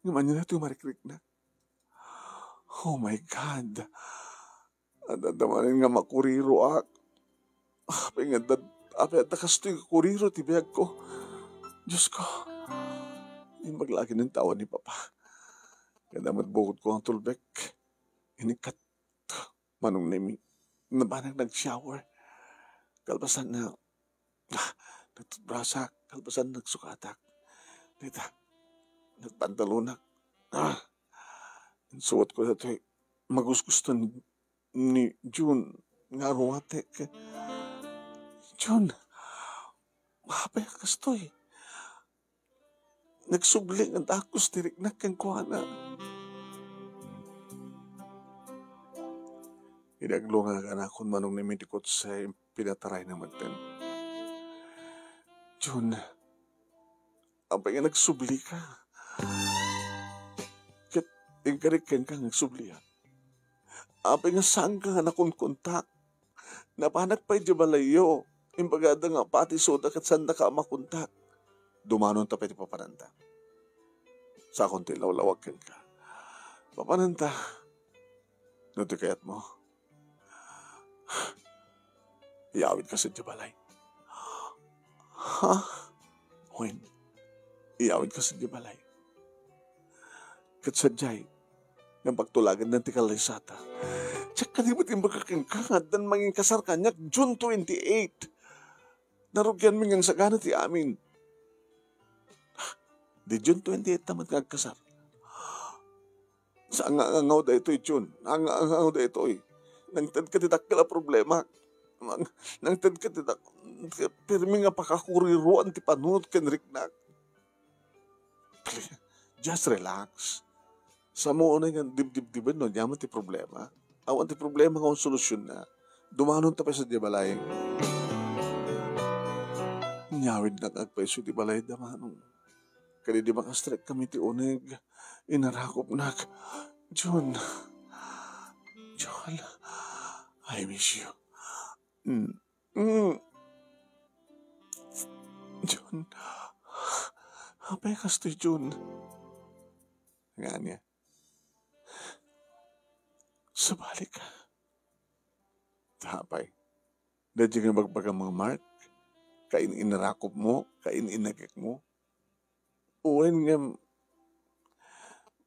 Ngaman nyo na ito marikrik na. Oh my God. Adadamanin nga makuriro ak. Apay nga takas ito yung kuriro tibiyag ko. Diyos ko. Yung maglagi ng tawa ni Papa. Kadamat bukod ko ang tulbek. Inikat. Manong nemi. Nabanang nag-shower. Kalbasan na. Nagtutbrasa. Kalbasan nagsukatak. Dita. Nagpantalunak. Suot ko na ito. Magusgusto ni June. Nga ruwatek. June. Mapay kastoy. Nagsubling ang takos tirik na kang kuhana. Inaglunga ka na kung manong namitikot sa pinataray na magten. June. Apay nga nagsubli ka. Kat ingkarikan ka nagsubli ha. Apay nga saan ka nga nakunkontak. Napanak pa'y di balayo. Imbagada nga pati soda kat sanda ka makuntak. Dumanon ta pwede papananta. Sa konti lawlawag ka. Papananta. Nuti kayat mo. Iawid ka sa Jabalay. Ha? When? Iawid ka sa Jabalay. Kat sadyay, ng pagtulagan ng tikalaysata. Tsak kalibat yung magkakingkangad dan manging kasar kanyak June 28. Narugyan mi ngang sagana ti amin. Di June 28 tamat kagkasar. Sa angangaw da ito'y June. Angangaw da ito'y. Nangtad ka titakil a problema. Nangtad ka titakil. Pirmi nga pakakuriruan ti panunod kenriknak. Just relax. Sa mo na nga dibdib-diban no, yaman ti problema. Awan ti problema nga solusyon na. Dumanon ta pa sa di balay. Nyawid na kagpaiso di balay damanong. Kali di makastrek kami ti uneg. Inarakop nak. John, I miss you. John, apay kastoy John. Nga niya. Sabalik ka. Tapay. Dadya nga magbagang mga Mark. Kain inarakop mo, kain inagik mo. Uwen nga,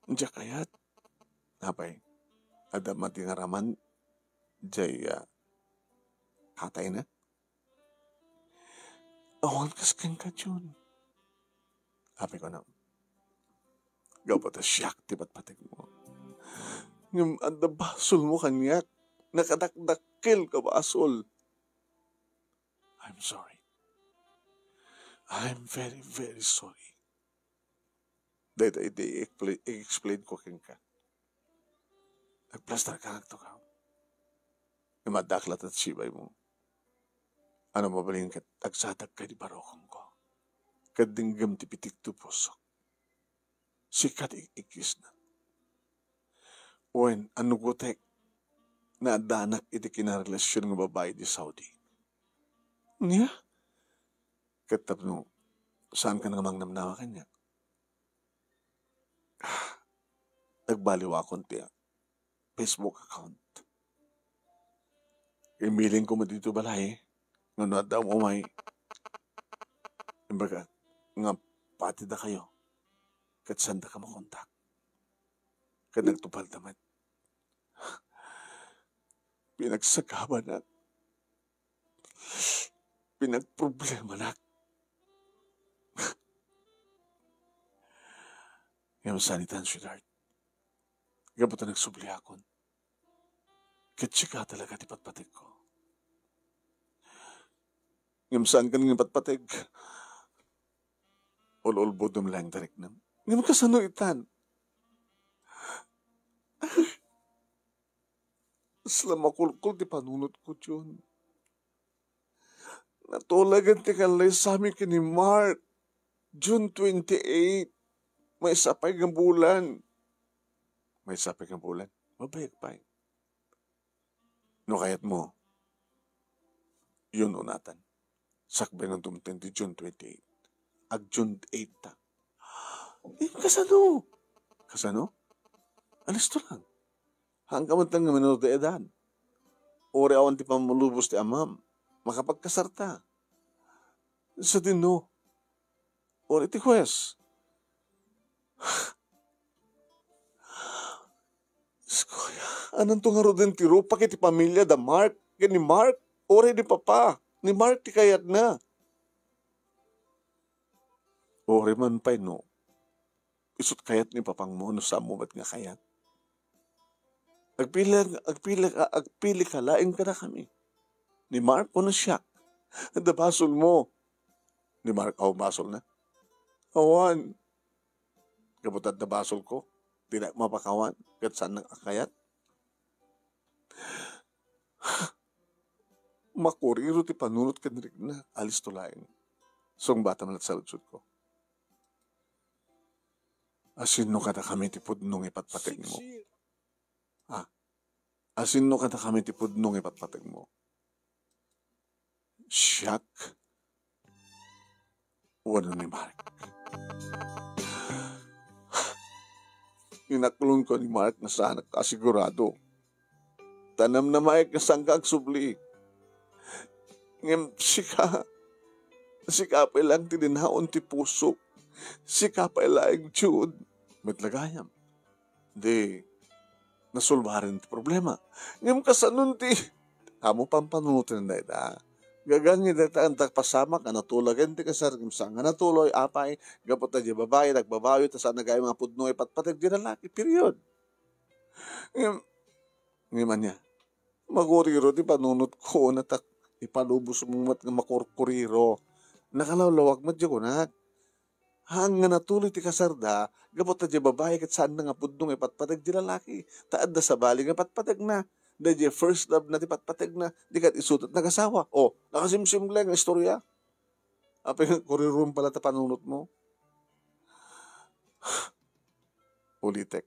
diya kayat. Napay, ada mati nga raman, diya katay na. Awan kaskan ka, Jun. Happy ko na. Gawat na siyak, tibat patig mo. Ngam, anda basol mo kanyak. Nakadakdakil ka basol. I'm sorry. I'm very, very sorry. Dahil i-explain ko king ka. Nagplastar ka to ka. Namadaklat at sibay mo. Ano mabaling kat agsadag ka di barokong ko. Kadinggam ti pitik tu pusok. Sikat ikis na. Owen, ano gotek na adanak iti kinarelasyon ng babae di Saudi. Niya? Katap no, saan ka namang namnawa kanya? Nagbaliw akong tiya. Facebook account. Imiling ko mo dito balay. Nga daw mo may imbaga, nga pati da kayo. Kat saan da ka makontak. Kat nagtupal naman. Pinagsagaba na. Pinagproblema na. Ngayon sanitan, sweetheart. Gabot na nagsubli akon. Katsika talaga ti patpatig ko. Ngayon saan ka ng patpatig? Ol-olbo lang darik nam. Ngayon kasano itan? Slamakulkul ti panunot ko, John. Natulagan ti kalay sa amin kini Mark. June 28. May sapay ng bulan. May sapay ng bulan? Mabayag pa. No kayat mo, yun unatan. Sakbay ng tumtin ti June 28. Ag June 8 ta. Kasano? Kasano? Alis to lang. Hanggang man tang menor de edad. Ore awan ti pamulubos ti amam. Makapagkasarta. Sa dino. Ore ti kwes. Skoya, anong tunga ro din tiro? Pakiti pamilya da Mark. Ni Mark. Ore di papa. Ni Mark ti kayat na. Ore man pa'y no. Isut kayat ni papang mo no sa mo ba't nga kayat. Agpili ka, laing ka na kami. Ni Mark po na siya. Da basol mo. Ni Mark, basol na. Awan. Kabutad na basol ko. Di na mapakawan. Kat saan nang akayat. Makuriro ti panunot ka na. Alis to laing. Song bata man at saludsud ko. Asin no kada kami ti pudnong ipatpateg mo. Asin no kada kami ti pudnong ipatpateg mo. Siyak. Wala ni Mark. Inakulong ko ni Mark na sana kasigurado. Tanam na maik na sangkag subli. Ngem sika pa lang tininaon ti puso. Sika pa lang Jude. Matlagayam. Di, nasulbarin ti problema. Ngam kasanun ti, amo pampanutin na ita. Gagangin data ang pasamak, natulagan ti kasar, kimsang natuloy, apay, gapot na di babae, nagbabayo, tas nagay mga pudnoy, patpatag di lalaki, period. Ngayon niya, maguriro, di panunot ko, natak, ipalubos mo mat nga makurkuriro. Nakalawlawag mo di ko na, hanga natuloy ti kasarda, gapot na di babae, kat saan na nga pudnong, ipatpatag di lalaki, taad na sa bali, nga patpatag na. Dahil first love na tipatpatag na, di kat isutot nag-asawa. O, nakasimsimle ang istorya. Apa yung kurirum pala ta panunot mo? Ulitek.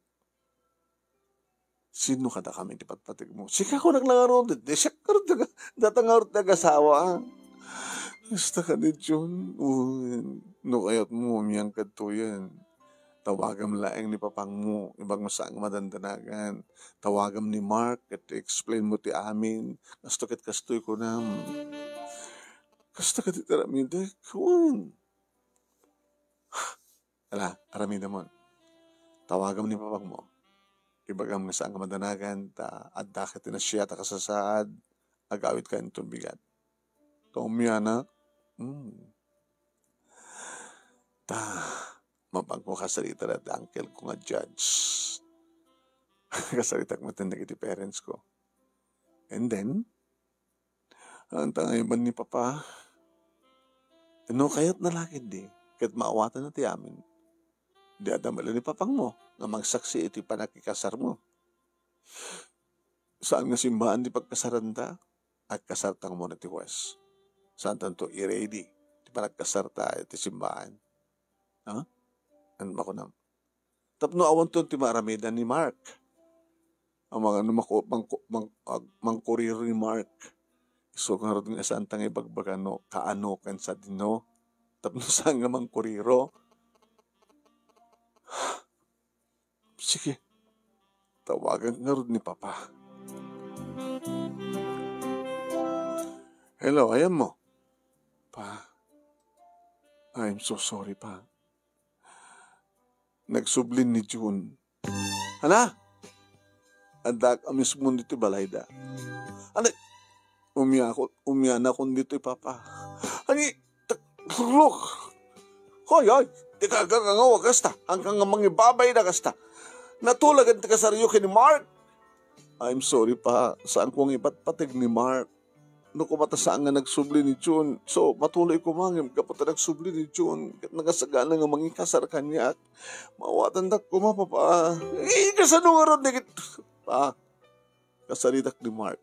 Sino kada kami tipatpatag mo? Sika ko naglangaro. Di siya karot datangarot nag-asawa. Basta ka ni John. No kayot mo, umiyang kadto yan. Tawagam laeng ni papang mo, ibang masang madandanagan. Tawagam ni Mark, at explain mo ti amin. Kasto kat kastoy ko na. Kasto kat itaramida, kuwan. Ala, aramida mo. Tawagam ni papang mo. Ibagam masang madanagan, adda ka tinasya, ta kasasaad, agawit ka itong bigat. Tomyana, mapang ko kasalita na uncle ko nga judge. Kasalita ko matindag iti parents ko. And then, ang tangayiban ni Papa, no kayat na lakid di, kahit maawatan na ti amin. Di adamala ni Papang mo, nga magsaksi iti panakikasar mo. Saan nga simbahan di pagkasaranda? At kasartang mo na ti West. Saan tanto i-ready, di panagkasarta iti simbahan. Ha? Ano ako na? Tapno awan to ti maramida ni Mark. Ang mga mangkurir ni Mark. So kung naroon nga saan tangay bagbagano, kaano kan sa dino. Tapno saan nga mangkuriro. Sige. Tawagan nga rin ni Papa. Hello, ayan mo. Pa, I'm so sorry, Pa. Nagsublin ni June. Hala? Andak amis mo dito balayda. Ano? Umiya na kung dito Papa. Hani? Look! Hoy! Di ka gagangawa kasta. Hanggang nga mangibabay na kasta. Natulagan ti kasaryo ni Mark. I'm sorry Pa. Saan kong ipatpatig ni Mark? No kumatasaan nga nagsubli ni June. So, matuloy ko mangim. Kapag nagsubli ni June, nagasagana nga mangikasar kanya at mawatan dak ko Papa. Kasano nga ron digit. Pa, kasaritak ni Mark.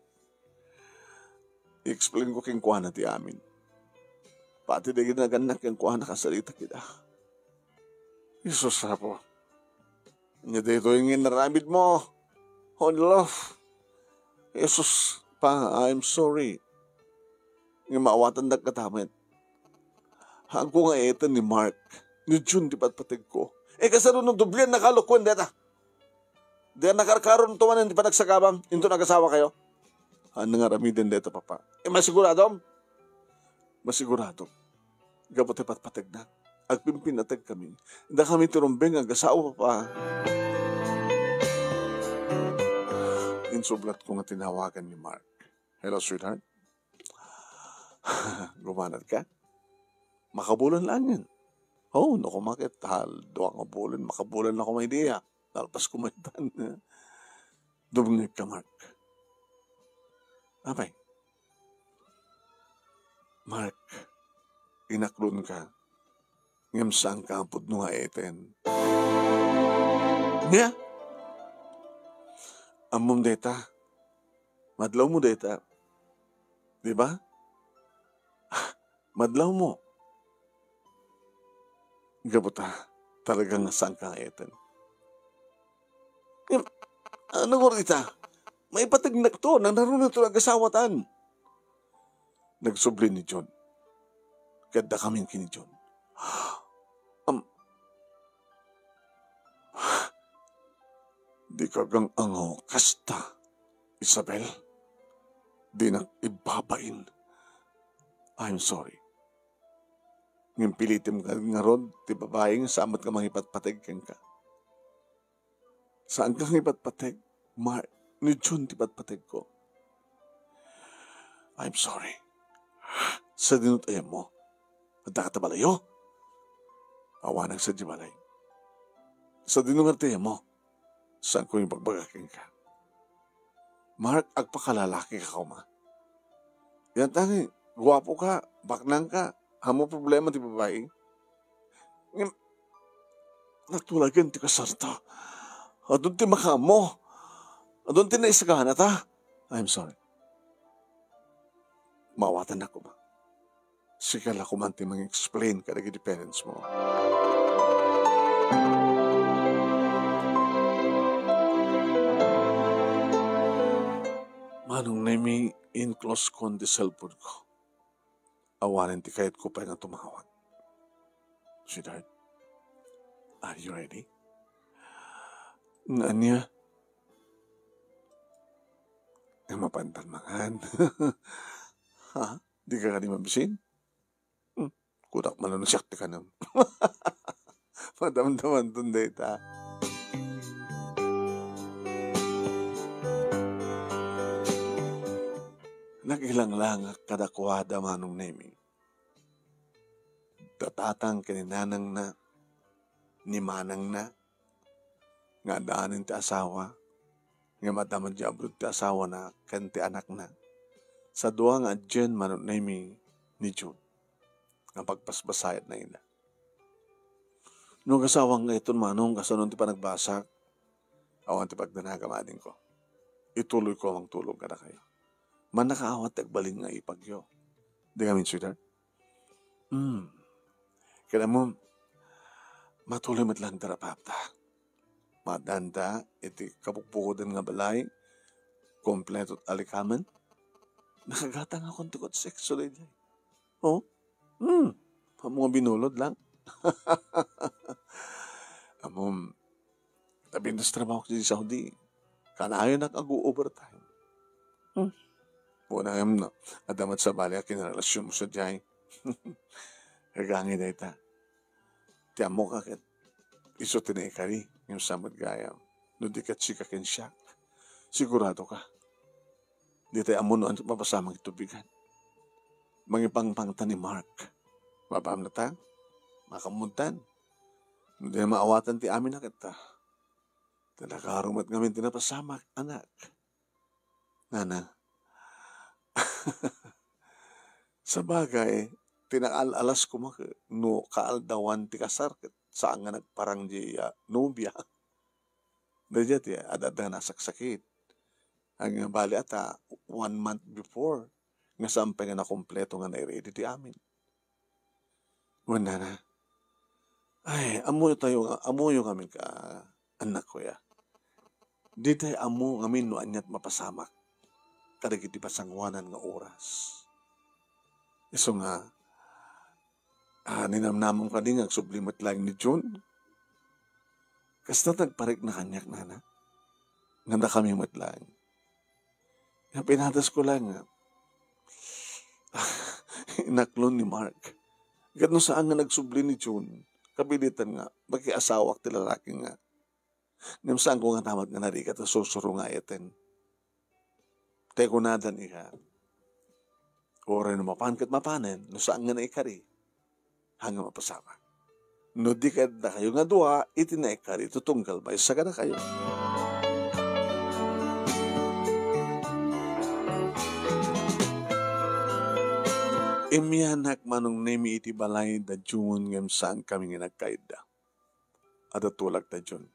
I-explain ko king kuha na ti amin. Pati digit na ganak yung kuha na kasaritak kita. Isus po. Nya dito yung inaramid mo. On love. Jesus, Pa, I'm sorry. Nga maawatan na katamit. Hangko nga ito ni Mark, ni June di patpatig ko. Kasano nung dublian nakalukwan deta. Diyan nakarkaroon tumanan di pa nagsagabang, into nag-asawa kayo. Ano nga ramidin deta Papa. Masigurado? Masigurado. Gabot di patpatig na. Agpimpinatag kami. Hindi kami tirumbeng ang asawa Papa. Insublat ko nga tinawagan ni Mark. Hello, sweetheart. Gumanat ka? Makabulan lang yan. Oh, naku makit. Doang kabulan. Makabulan ako may ideya. Talpas kumaitan. Dumungit ka, Mark. Apay. Mark, inaklon ka. Ngam saan ka apod nung haeten. Niya? Amom deta. Madlaw mo deta. Diba? Madlaw mo. Gabuta, talagang saan ka haeten. Ano ko rita? May patignak to. Naroon na ito nag-asawatan. Nagsubli ni John. Ganda kaming kini John. Di kagang ango kasta, Isabel. Di na ibabain. I'm sorry. Ngin pilitim ka nga ron, ti babaeng samot ka mangipatpatig ka. Saan ka mangipatpatig? Mark, ni June ti patpatid ko. I'm sorry. Sa dinutayam mo, magdakatabalayo. Awanang sa jibalay. Sa dinungartayam mo, saan ko yung pagbagaking ka. Mark, agpakalalaki ka ma. Yan tangi, guwapo ka, baknang ka, hamo problema ti babae. Natulagan ti kasarta. Adun ti makamo. Adun ti naisagahan ta. I'm sorry. Mawatan ako ba? Sigala ko man ti mang-explain ka naging parents mo. Manong nami in close con di cellphone ko. Awanin ti kahit ko pa nga tumawag. Sweetheart, are you ready? Nga niya? Ay mapantalmangan. Ha? Di ka kani mabisin? Kudak man lang siyak ti ka nam. Madamdaman tunday ta. Nagilang lang kadakwada manong nemi. Tatatang kininanang na, ni manang na, nga daanin ti asawa, nga madaman diablo ti asawa na, kanti anak na. Sa duwa nga dyan manong nemi ni June, nga pagpasbasayat na ina. Nung kasawang nga iton manong, kasanon ti panagbasak, awan ti pagdanagamadin ko. Ituloy ko ang tulog ka na kayo. Man nakaawat agbalin nga ipagyo. Di kami, sweetheart? Kaya mo, matuloy matlang darapapta. Madanda, iti kapukpukodan nga balay, kompleto at alikaman. Nakagatang akong tukot sekso na dyan. Oh? Mga binulod lang. Amom, tabindas trabaho ko sa Saudi. Kanayon nag-overtime. Una nga na, adamat sa bali, kinarelasyon mo sa dyan. Kagangin na ita. Tiyan mo kakit. Iso tinaikari, yung samad gayam. No di ka chika kin siya. Sigurado ka. Di tayo amuno ang mapasamang itubigan. Mangipangpangta ni Mark. Mapam na ta? Makamuntan. Hindi na maawatan ti amin na kita. Tinakarumat ngamin tinapasamak, anak. Nana. Sa bagay, tinakaalalas ko no kaaldawan ti kasar saan nga nagparang di nobya. Dahil ti adada nasaksakit. Ang bali ata 1 month before nga sampay nga nakompleto nga na-ready ti amin. Wala na. Ay, amo yung amin ka anak ko ya. Di tayo amo ngamin no anyat mapasamak. Kadagiti pasangwanan nga oras. Iso nga, ninamnamong ka din sublimat lang ni June. Kasi nagparik na kanyak nana. Nganda kami matlang. Nga pinatas ko lang nga. Inaklon ni Mark. Gano'n saan nga nagsubli ni June. Kabilitan nga, makiasawak ti lalaki nga. Ngam saan ko nga tamad nga narikat at susuro nga iten. Teko nadan iha. Oray na mapankat mapanen, no saan nga na ikari, hanggang mapasama. No di ka na kayo nga dua, iti na ikari, tutunggal ba, isa ka na kayo. Imiyanak manong nemi iti balay da June ngam saan kami nga nagkaida. At tulag da June.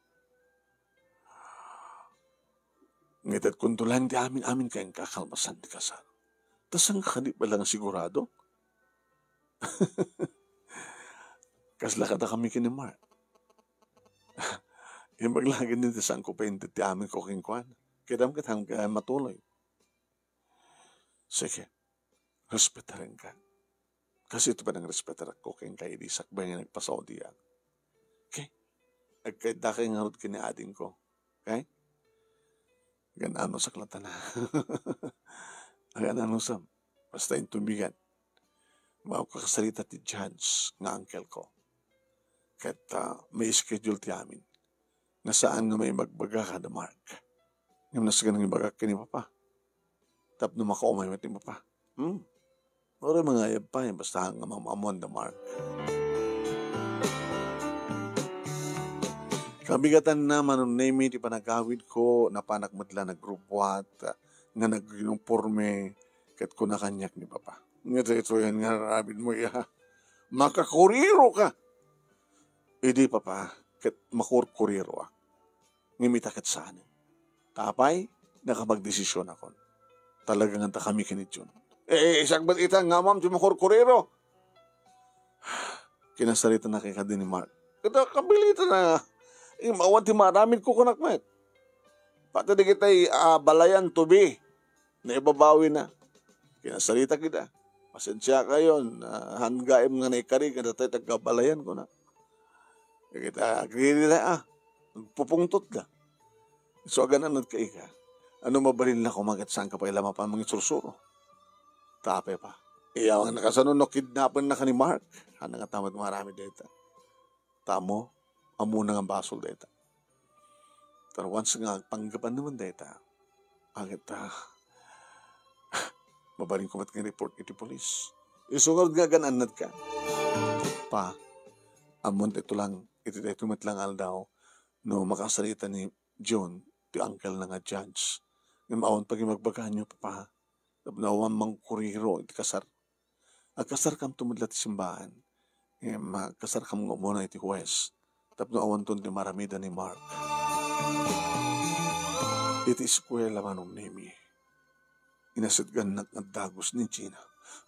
Ngitat kuntulan di amin kayong kakalmasan di kasal. Tas ang kanip ba lang sigurado? Kasla kada kami kini Mark. Yung maglagin din saan ko pa yung ti amin ko kingkwan. Kaya kitang matuloy. Sige, respetarin ka. Kasi ito pa nang respetaran ko kayong kaidisak ba yung nagpa-Saudi yan. Okay? Agkaida kayong harot kiniading ko. Okay? Ganano sa klata na. Ganano sa basta yung tumigan. Mao kakasalita ti judge nga uncle ko. Kahit may schedule ti amin. Na saan nga may magbaga ka na Mark. Ngayon na sa ganang ibagak kini papa. Tapno makaumay mati papa. Ora mga ayab pa, basta nga mamamon the mark. Kabigatan naman ng name ti panagawid ko, napanakmadla na grupuat, nga nag-uniforme, kat ko na kanyak ni papa. Nga ito yan nga rabid mo iya. Makakuriro ka. Hindi papa, kat makurkuriro ah. Ngimita kat sana. Tapay, nakapagdesisyon ako. Talagang anta kami kinityon. Isang ba't itang nga ma'am, makurkuriro? Kinasarita na kay kadin ni Mark. Ito, kabilita na. Mawan ti maramid ko kunakmet. Pati di kita'y balayan tubi. Na ibabawi na. Kinasalita kita. Pasensya kayo. Hanggaim nga na ikarig. Kada tayo tagbabalayan ko na. Kita agree na Nagpupungtot na. So aganan at kaika. Ano mabalin na kumagat saan ka pa ilama pa mga sursuro. Tape pa. Iyaw ang nakasanunok kidnapan na ka ni Mark. Ano nga tamad marami dito. Tamo. Amo na nga basol data. Pero once nga, panggapan naman data, agad mabaling kumat nga report iti polis. Isungod nga gananad ka. Pa, amon ito lang, iti dito matlang aldaw, no makasalita ni John, ti uncle na nga judge. Ng maon pag magbagaan nyo, pa, nawan mang kuriro, iti kasar. Agkasar kam tumadla ti simbahan. Magkasar kam nga muna iti huwes. Tapno awan ton di maramida ni Mark. Iti eskwela manong nemi. Inasadgan nagdagos ni Gina.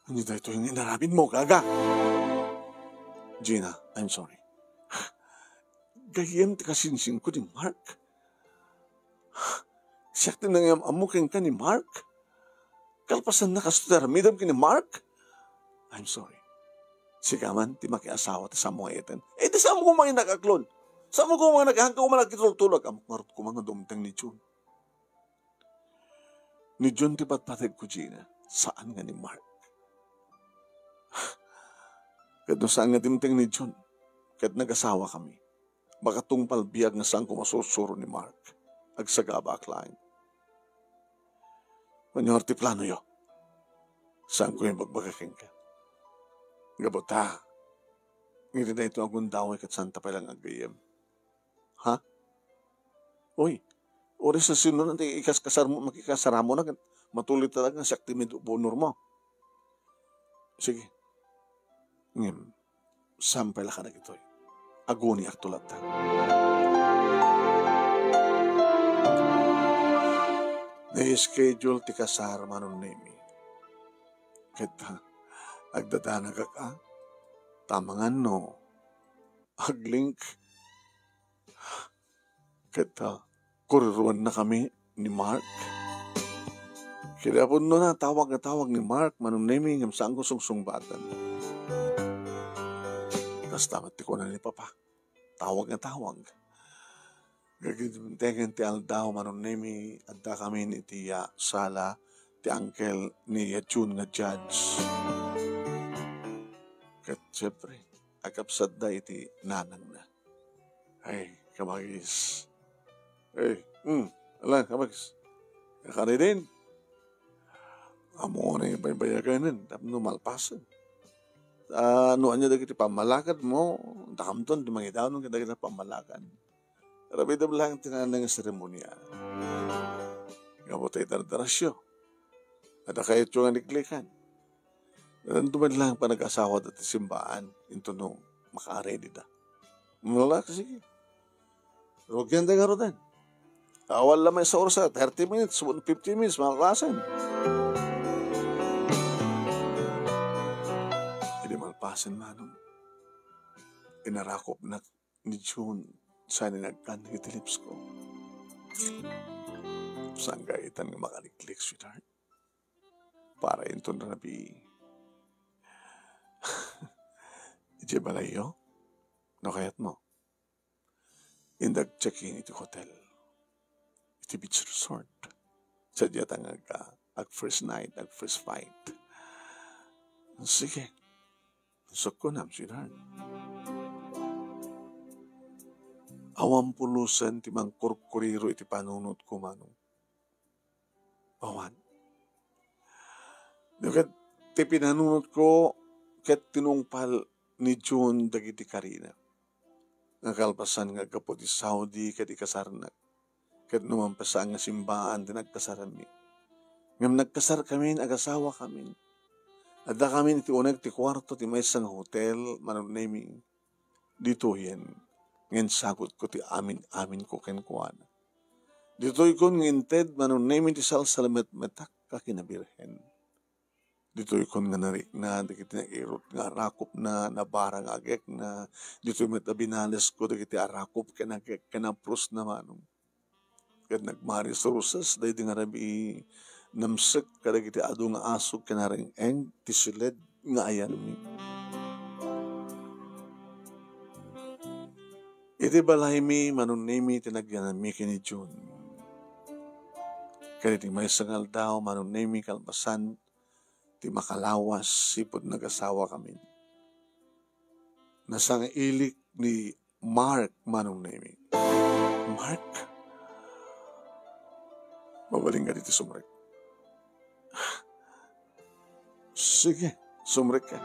Hindi na ito yung inarabin mo, gaga! Gina, I'm sorry. Gayem ti kasinsin ko ni Mark. Siyak din nang amukin ka ni Mark. Kalpasan na kasutar, midam ki ni Mark. I'm sorry. Sigaman, ti makiasawa ti sa mga eten. Di sa mo kong mga nakaklon. Sa mo kong mga naghangka ko malagitulog. Amok marot ko mga dumtang ni June. Ni June ti patpatid ko, Gina. Saan nga ni Mark? Kado saan nga dimtang ni June? Kat nag-asawa kami. Baka tungpal biyag nga saan ko masusuro ni Mark. Agsagaba aklain. Manyor ti plano yo. Saan ko yung magbagaking ka? Gabota. Ngiti na ito akong daway kat santa pa lang agayem. Ha? Uy, oras sa sinunod na ikaskasar mo, makikasara mo na. Matuloy talaga sa aktimid bonor mo. Sige. Ngim, sampay lang ka na ito. Aguni aktulat ta. Na-schedule ti kasar manon nemi. Kita. Agdadanag ka, tamangan no, aglink, kita, kuriruan na kami ni Mark. Kaya po na tawag ni Mark, manunemi ng saan ko sungsungbatan. Tapos tamat ko na ni Papa, tawag. Gagawin ti aldaw, manunemi, adda kami ni Tiya Sala, ti uncle ni June nga judge. Kat siyempre, akapsad na iti nanang na. Ay, kamagis. Ay, alam, kamagis. Kakari din. Amo na yung baybayaganan, tapos malpasan. Ano anya dagiti pamalakad mo, takamton, dumangidaw nung kadagiti pamalakad. Rabidam lang tinanang seremonya. Gabotay dardarasyo. At akayot yung aniklikan. Nanduman lang pa nag-asawa dati simbaan. Ito nung maka-ready na. Mula kasi. Huwag yan tayo din. Awal lamay sa orsa. 30 minutes, 50 minutes, malakasan. Hindi malpasan manong. Inarakop na ni June. Saan nagkan ng itilips ko. Saan gaitan ng makaniklik, sweetheart? Para ito na nabi. Ije balayo? No kayat mo? Indag check-in iti hotel. Iti beach resort. Sadya tangag ka. Ag first night, ag first fight. Sige. Sok ko na, sweetheart. Awam pulusan ti mang kurkuriro iti panunot ko manong. Awan. Kat ti pinanunod ko ket tinungpal ni June dagiti Karina. Nga kalpasan nga kapo di Saudi ket ikasarnak. Ket numampasa nga simbaan din nagkasaran mi. Ngam nagkasar kami, agasawa kami. Adda kami iti unag ti kwarto ti maysa nga hotel manunemi. Dito yan. Ngayon sagot ko ti amin ko kenkuana. Dito ikon nginted manunemi ti salsalamet metak kakinabirhen. Dito ikon nga narik na, dikiti na irot nga arakop na, nabarang agek na, dito yung metabinales ko, dikiti arakop kenagek, kenapros na manong. Kat nagmaris rusas, dahi di nga rabi namsek, kadagiti ado nga asog, kenaring eng, tisuled, nga ayan mi. Iti balay mi, manunemi, tinagyanan mi kini June. Kaditi may sangal daw, manunemi, kalpasan, ti makalawas, sipod nag-asawa kami. Nasang ilik ni Mark manunemi. Mark? Mabaling ka dito sumrek. Sige, sumrek ka.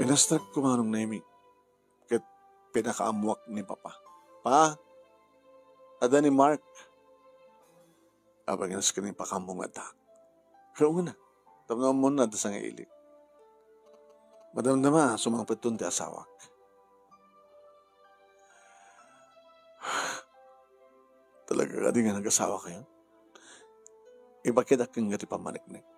Pinastrak ko manunemi. Kat pinakaamuak ni Papa. Pa, ada ni Mark. Abaginas ka ni pakamong adak. Kaya na, tamnaman mo na sa nga ilik. Madamdama, sumangpit doon ti asawak. Talaga ka di nga nag-asawa kayo? Ibakidak kang gati pamaniknik.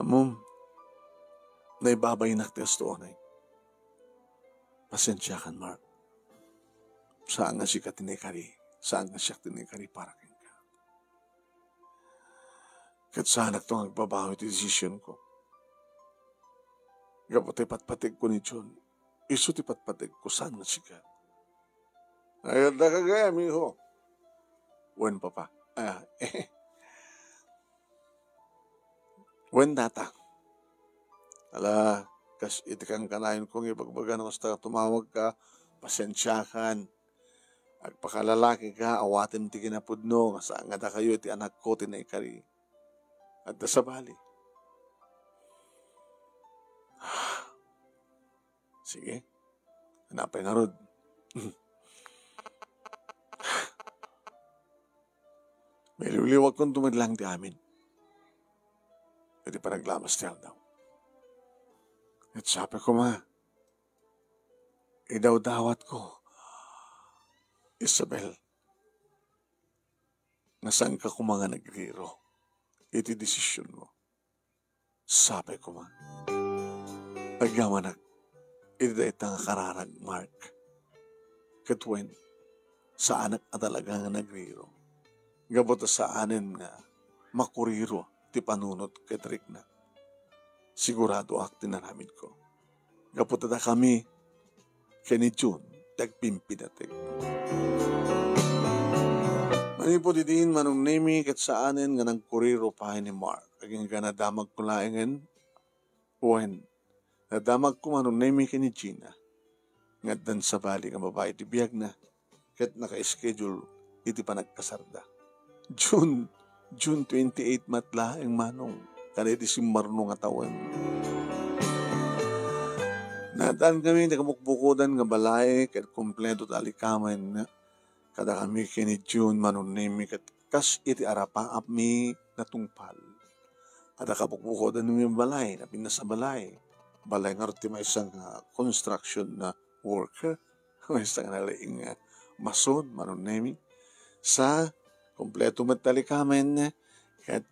Amom, naibabay naktias doon ay. Pasensya kan, Mark. Saan nga si katinikari? Saan nga siya tinikari para kang ka? Kat saan ito ang nagbabaho iti desisyon ko? Kapatay patpatig ko ni John. Iso ti patpatig ko saan nga siya? Ayad na kagaya, miho. Wen, Papa. Wen data. Ala, kas iti kang kanayon kong ibagbaga na basta tumawag ka, pasensyakan. Agpakalalaki ka, awatin ti kinapudno, saan nga da kayo iti anak ko tinaikari. At da sa bali. Sige, hanapay nga rod. May liwliwag kong tumadlang di amin. Iti panaglamas tiyal daw. At sabi ko ma, idaw-dawat ko, Isabel, nasaan ka ko mga nagriro? Iti desisyon mo. Sabi ko ma, agyaman iti da itang kararag, Mark. Katwen, sa anak at talaga nga nagriro. Gabot sa anin nga makuriro ti panunot ketrik na. Sigurado ak tinaramid ko. Gabot na kami kani June, tagpimpi natin. Manipod itin manunemi kat saanin nga nagkuriro pa ni Mark. Aging ka nadamag ko laingin. Uwen, nadamag ko manunemi ka ni Gina. Ngaddan sa bali ang babae ti biyag na. Kat naka-schedule iti pa nagkasarda. June 28 matla ang manong. Kaya iti simmarno nga tawan. Nadaan kami nakamukbukodan nga balay kat kompleto talikaman na. Kada kami kini June manunemi kat kas iti arapa mi natungpal. Kada kapukbukodan nung yung balay, napin na sa balay. Balay nga roti may isang construction na worker. May isang nalaing mason manunemi. Sa kompleto matalikamen kat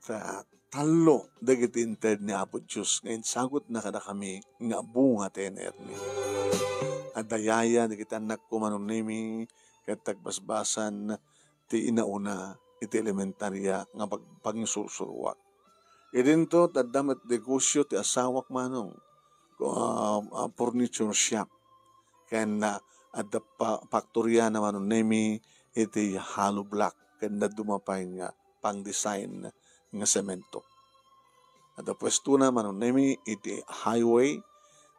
talo dagiti inted ni Apo Diyos. Ngayon sagot na kada kami nga bunga tener ni. Adayaya dagiti anak ko manunemi kat tagbasbasan ti inauna iti elementarya nga pagsursurwak. Idin to taddamat negosyo ti asawak manong furniture shop. Ken at the factorya na manunemi iti hollow block ken na dumapay nga pang-design nga semento. At the pwesto na manunemi iti highway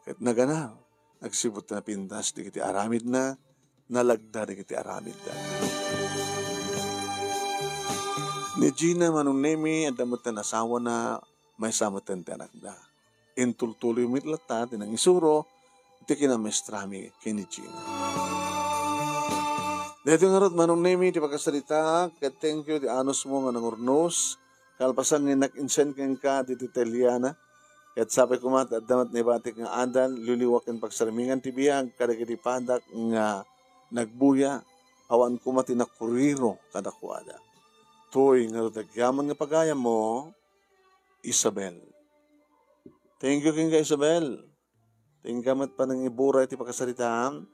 ket nagana nagsibot na pintas di iti aramid na nalagda rin iti aramid da. Ni Gina manunemi at damot na asawa na may samatan ti anak da. Intultuloy mo itlata, tinang isuro, iti kinamestrami kini Gina. Dito nga rot manunemi, ti pagkasalita, thank you, ti anos mo nga nangurnos, kalpasan nga nak-insend kang ka, ti Teliana, kat sabi ko mat, at damat ni batik nga andan, luliwakin pagsarmingan ti biyag, kadagiti padak nga nagbuya, awan ko mati nakuriro kadakwada. Toy nga rotagyaman nga pagaya mo, Isabel. Thank you king ka Isabel. Tingkamat pa ng ibura iti pagkasalitaan.